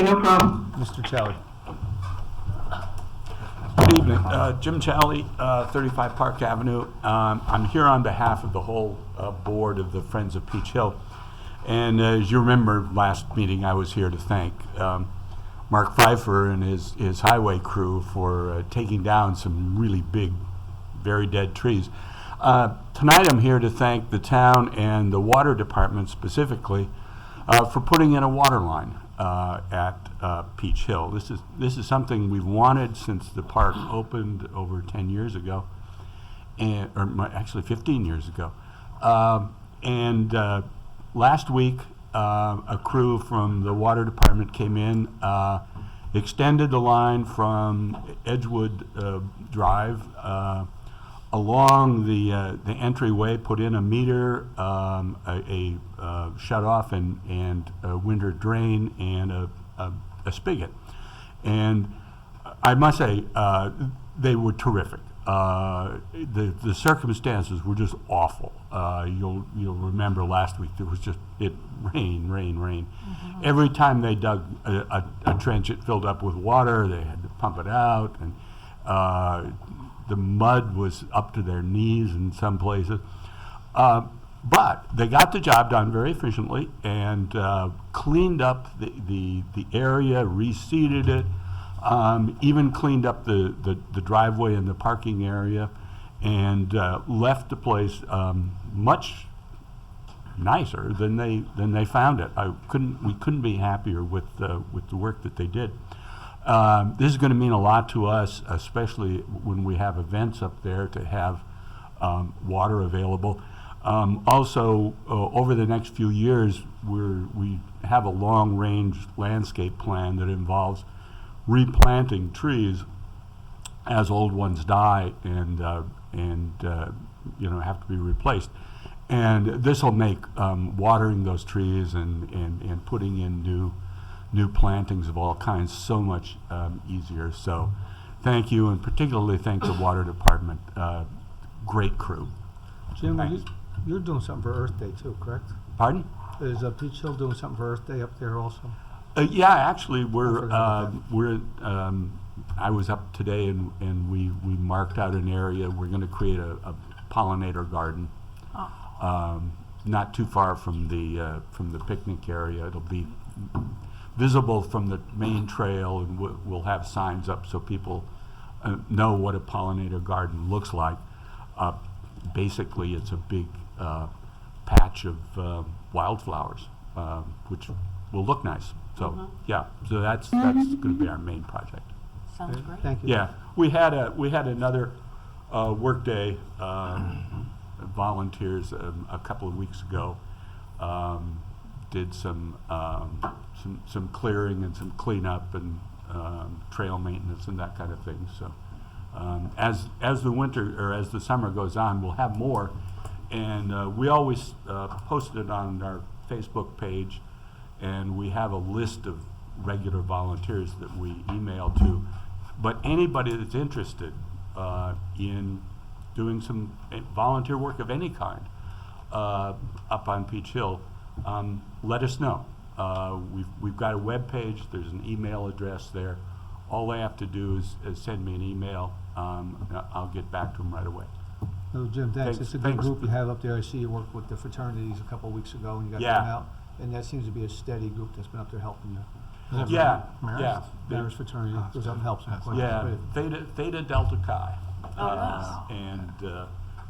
Speaker 6: no problem.
Speaker 1: Mr. Charlie.
Speaker 15: Good evening. Jim Challey, 35 Park Avenue. I'm here on behalf of the whole board of the Friends of Peach Hill. And as you remember, last meeting I was here to thank Mark Pfeiffer and his highway crew for taking down some really big, very dead trees. Tonight I'm here to thank the town and the water department specifically for putting in a water line at Peach Hill. This is something we've wanted since the park opened over 10 years ago, actually 15 years ago. Last week, a crew from the water department came in, extended the line from Edgewood Drive along the entryway, put in a meter, a shut-off and a winter drain, and a spigot. And I must say, they were terrific. The circumstances were just awful. You'll remember last week there was just rain. Mm-hmm. Every time they dug a trench, it filled up with water. They had to pump it out, and the mud was up to their knees in some places. But they got the job done very efficiently and cleaned up the area, reseeded it. Even cleaned up the driveway and the parking area, and left the place much nicer than they found it. We couldn't be happier with the work that they did. This is going to mean a lot to us, especially when we have events up there, to have water available. Also, over the next few years, we have a long-range landscape plan that involves replanting trees as old ones die and have to be replaced. And this will make watering those trees and putting in new plantings of all kinds so much easier. So thank you, and particularly thank the water department. Great crew.
Speaker 1: Jim, you're doing something for Earth Day too, correct?
Speaker 15: Pardon?
Speaker 1: Is Peach Hill doing something for Earth Day up there also?
Speaker 15: Yeah, actually, we're,
Speaker 1: forgot about
Speaker 15: I was up today and we marked out an area. We're gonna create a pollinator garden. Not too far from the picnic area. It'll be visible from the main trail, and we'll have signs up so people know what a pollinator garden looks like. Basically, it's a big patch of wildflowers, which will look nice. So yeah, so that's going to be our main project.
Speaker 3: Sounds great.
Speaker 1: Thank you.
Speaker 15: Yeah, we had another workday. Volunteers a couple of weeks ago did some clearing and some cleanup and trail maintenance and that kind of thing. So as the winter or as the summer goes on, we'll have more, and we always post it on our Facebook page, and we have a list of regular volunteers that we email to. But anybody that's interested in doing some volunteer work of any kind up on Peach Hill, let us know. We've got a web page. There's an email address there. All they have to do is send me an email. I'll get back to them right away.
Speaker 1: No, Jim, thanks. It's a good
Speaker 15: Thanks.
Speaker 1: group you have up there. I see you worked with the fraternities a couple of weeks ago and you got
Speaker 15: Yeah.
Speaker 1: them out. And that seems to be a steady group that's been up there helping you.
Speaker 15: Yeah,
Speaker 14: Marist?
Speaker 15: yeah.
Speaker 1: Maris fraternity goes up and helps them. quite
Speaker 15: Yeah,
Speaker 1: a bit.
Speaker 15: Theta Delta Chi.
Speaker 3: Oh, nice.
Speaker 15: And,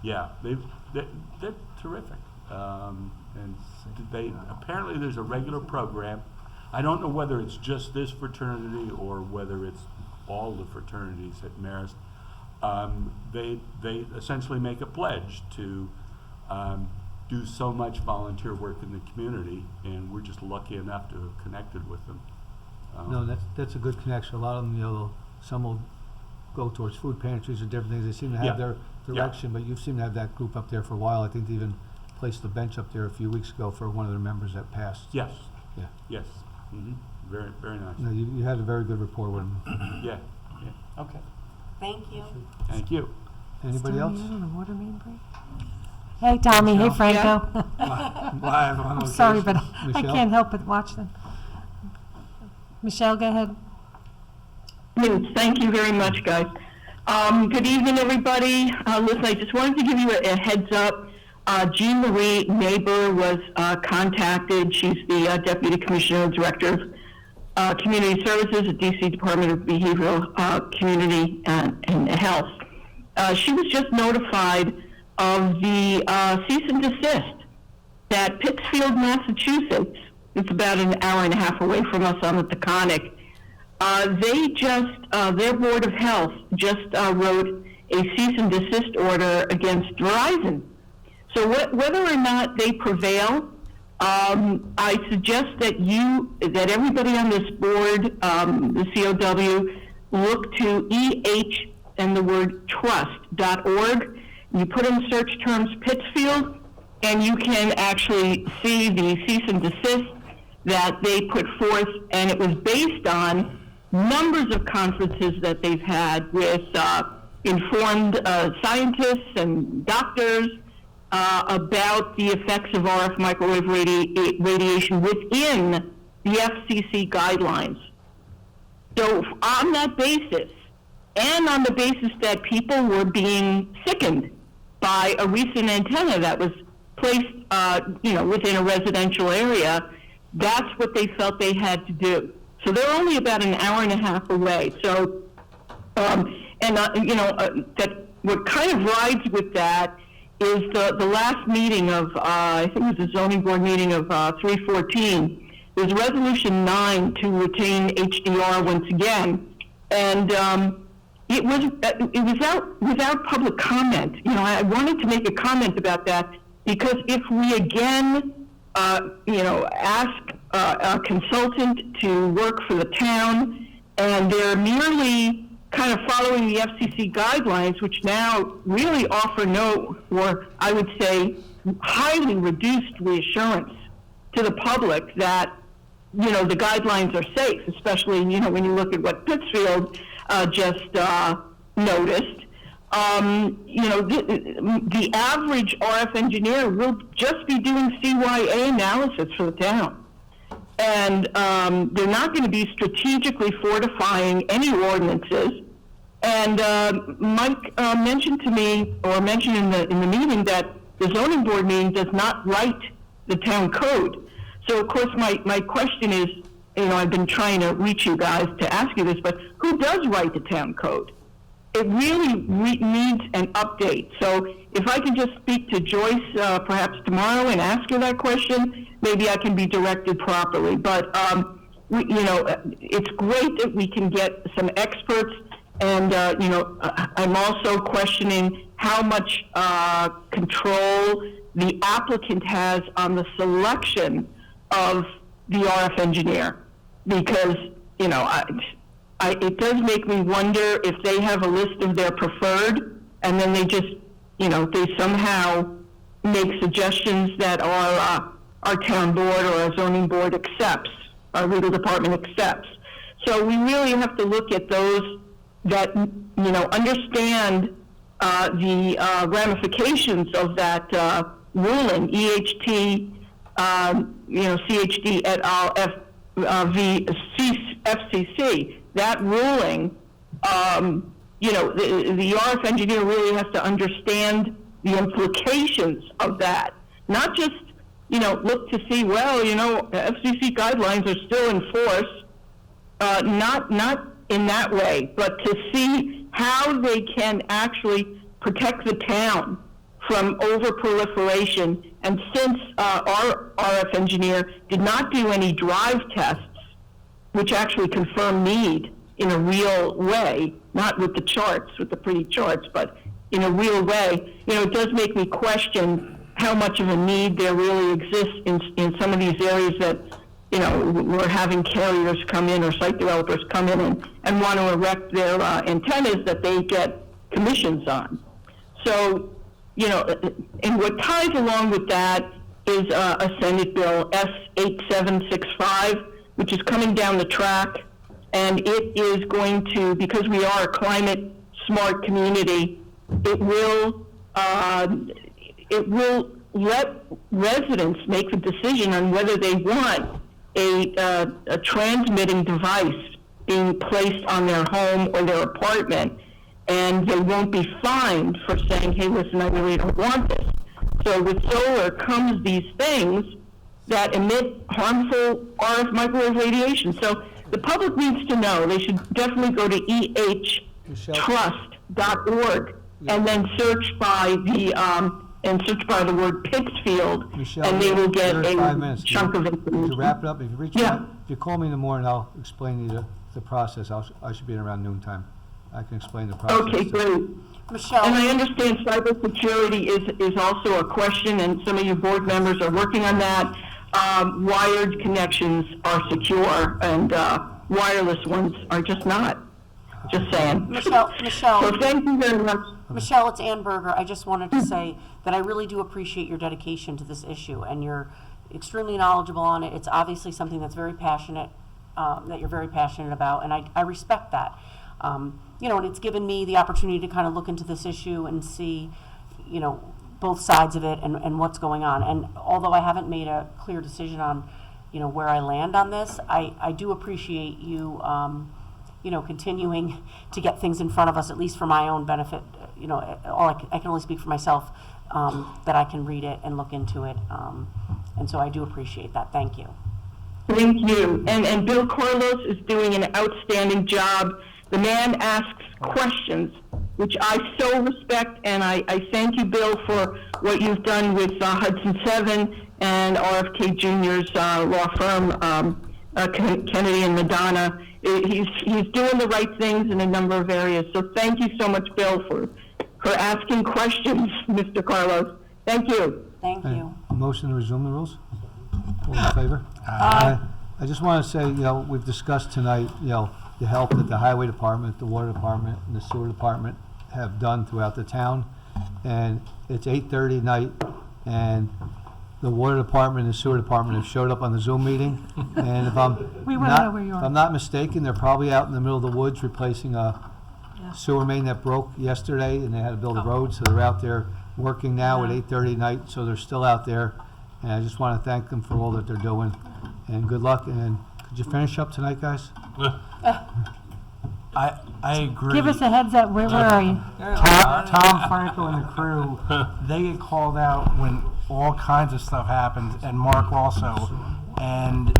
Speaker 15: yeah, they're terrific. And apparently there's a regular program. I don't know whether it's just this fraternity or whether it's all the fraternities at Marist. They essentially make a pledge to do so much volunteer work in the community, and we're just lucky enough to have connected with them.
Speaker 1: No, that's a good connection. A lot of them, some will go towards food pantries or different things. They seem to have
Speaker 15: Yeah.
Speaker 1: their direction, but you seem to have that group up there for a while. I think they even placed the bench up there a few weeks ago for one of their members that passed.
Speaker 15: Yes.
Speaker 1: Yeah.
Speaker 15: Yes. Very, very nice.
Speaker 1: No, you had a very good rapport with them.
Speaker 15: Yeah. Okay.
Speaker 3: Thank you.
Speaker 15: Thank you.
Speaker 1: Anybody else?
Speaker 5: On the water main break? Hey, Tommy. Hey,
Speaker 1: Michelle?
Speaker 5: Franco.
Speaker 1: Live on
Speaker 5: I'm
Speaker 1: location.
Speaker 5: sorry, but I
Speaker 1: Michelle?
Speaker 5: can't help but watch them. Michelle, go ahead.
Speaker 6: Yes, thank you very much, guys. Good evening, everybody. Listen, I just wanted to give you a heads up. Jean Marie Neighbor was contacted. She's the Deputy Commissioner and Director of Community Services at DC Department of Behavioral Community and Health. She was just notified of the cease and desist that Pittsfield, Massachusetts, it's about an hour and a half away from us on the Taconic, their Board of Health just wrote a cease and desist order against Verizon. So whether or not they prevail, I suggest that everybody on this board, the COW, look to EH and the word trust.org. You put in search terms Pittsfield, and you can actually see the cease and desist that they put forth, and it was based on numbers of conferences that they've had with informed scientists and doctors about the effects of RF microwave radiation within the FCC guidelines. So on that basis, and on the basis that people were being sickened by a recent antenna that was placed, within a residential area, that's what they felt they had to do. So they're only about an hour and a half away. So, that what kind of rides with that is the last meeting of, I think it was a zoning board meeting of 314. There's resolution 9 to retain HDR once again, and it was out without public comment. I wanted to make a comment about that because if we again, ask a consultant to work for the town, and they're merely kind of following the FCC guidelines, which now really offer no, or I would say highly reduced reassurance to the public that, the guidelines are safe, especially, when you look at what Pittsfield just noticed. The average RF engineer will just be doing CYA analysis for the town. and they're not going to be strategically fortifying any ordinances. And Mike mentioned to me, or mentioned in the meeting, that the zoning board meeting does not write the town code. So of course my question is, I've been trying to reach you guys to ask you this, but who does write the town code? It really needs an update. So if I can just speak to Joyce perhaps tomorrow and ask her that question, maybe I can be directed properly. But it's great that we can get some experts. And, I'm also questioning how much control the applicant has on the selection of the RF engineer. Because, it does make me wonder if they have a list of their preferred, and then they just, they somehow make suggestions that our town board or our zoning board accepts, our legal department accepts. So we really have to look at those that understand the ramifications of that ruling, EHT, CHD et al. FCC. That ruling, the RF engineer really has to understand the implications of that. Not just look to see, FCC guidelines are still in force. Not in that way, but to see how they can actually protect the town from over-proliferation. And since our RF engineer did not do any drive tests, which actually confirm need in a real way, not with the charts, with the pretty charts, but in a real way, it does make me question how much of a need there really exists in some of these areas that we're having carriers come in or site developers come in and want to erect their antennas that they get commissions on. So, and what ties along with that is a Senate bill, S8765, which is coming down the track, and it is going to, because we are a climate smart community, it will let residents make the decision on whether they want a transmitting device being placed on their home or their apartment, and they won't be fined for saying, hey, listen, I really don't want this. So with solar comes these things that emit harmful RF microwave radiation. So the public needs to know. They should definitely go to ehtrust.org and then search by the word Pittsfield,
Speaker 1: Michelle,
Speaker 6: and they will get
Speaker 1: there's 5 minutes.
Speaker 6: chunk of information.
Speaker 1: To wrap it up, if you reach
Speaker 6: Yeah.
Speaker 1: out, if you call me in the morning, I'll explain to you the process. I should be in around noontime. I can explain the process.
Speaker 6: Okay, great.
Speaker 3: Michelle.
Speaker 6: And I understand cybersecurity is also a question, and some of you board members are working on that. Wired connections are secure, and wireless ones are just not. Just saying.
Speaker 3: Michelle.
Speaker 6: So thank you very much.
Speaker 3: Michelle, it's Ann Berger. I just wanted to say that I really do appreciate your dedication to this issue, and you're extremely knowledgeable on it. It's obviously something that's very passionate, that you're very passionate about, and I respect that. And it's given me the opportunity to kind of look into this issue and see, both sides of it and what's going on. And although I haven't made a clear decision on, where I land on this, I do appreciate you, continuing to get things in front of us, at least for my own benefit. I can only speak for myself, that I can read it and look into it. And so I do appreciate that. Thank you.
Speaker 6: Thank you. And Bill Carlos is doing an outstanding job. The man asks questions, which I so respect, and I thank you, Bill, for what you've done with Hudson 7 and RFK Jr.'s law firm, Kennedy and Madonna. He's doing the right things in a number of areas. So thank you so much, Bill, for asking questions, Mr. Carlos. Thank you.
Speaker 3: Thank you.
Speaker 1: Motion to resume the rules? All in favor?
Speaker 3: Aye.
Speaker 1: I just want to say, we've discussed tonight, the help that the highway department, the water department, and the sewer department have done throughout the town. And it's 8:30 at night, and the water department and the sewer department have showed up on the Zoom meeting. And if
Speaker 5: We wanna know where you are.
Speaker 1: if I'm not mistaken, they're probably out in the middle of the woods replacing a sewer main that broke yesterday, and they had to build a road, so they're out there working now at 8:30 at night, so they're still out there. And I just want to thank them for all that they're doing. and good luck, and could you finish up tonight, guys?
Speaker 4: I agree.
Speaker 5: Give us a heads up, where are you?
Speaker 4: Tom Franco and the crew, they get called out when all kinds of stuff happens, and Mark also. And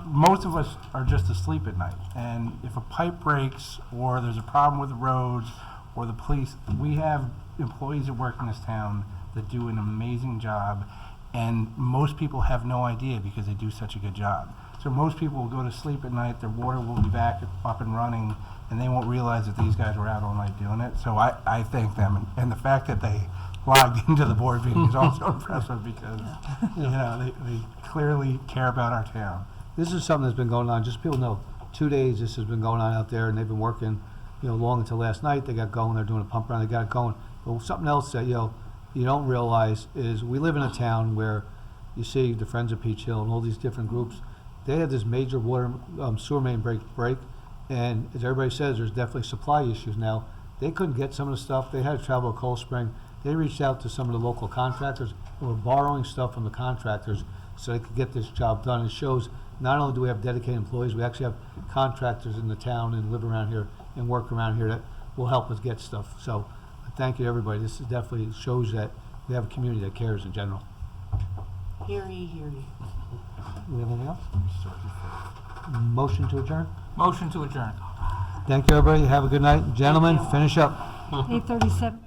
Speaker 4: most of us are just asleep at night. And if a pipe breaks, or there's a problem with the roads, or the police, we have employees that work in this town that do an amazing job, and most people have no idea because they do such a good job. So most people will go to sleep at night, their water will be back up and running, and they won't realize that these guys were out all night doing it. So I thank them, and the fact that they logged into the board meeting is also impressive because, they clearly care about our town.
Speaker 1: This is something that's been going on, just so people know, 2 days this has been going on out there, and they've been working, long until last night. They got going, they're doing a pump around, they got it going. But something else that, you don't realize is we live in a town where you see the Friends of Peach Hill and all these different groups. They had this major water, sewer main break, and as everybody says, there's definitely supply issues now. They couldn't get some of the stuff. They had to travel to Cold Spring. They reached out to some of the local contractors who were borrowing stuff from the contractors so they could get this job done. It shows not only do we have dedicated employees, we actually have contractors in the town and live around here and work around here that will help us get stuff. So thank you to everybody. This is definitely shows that we have a community that cares in general.
Speaker 3: Hear ye, hear ye.
Speaker 1: We have anything else? Motion to adjourn?
Speaker 13: Motion to adjourn.
Speaker 1: Thank you, everybody. Have a good night. Gentlemen, finish up.
Speaker 5: 8:37.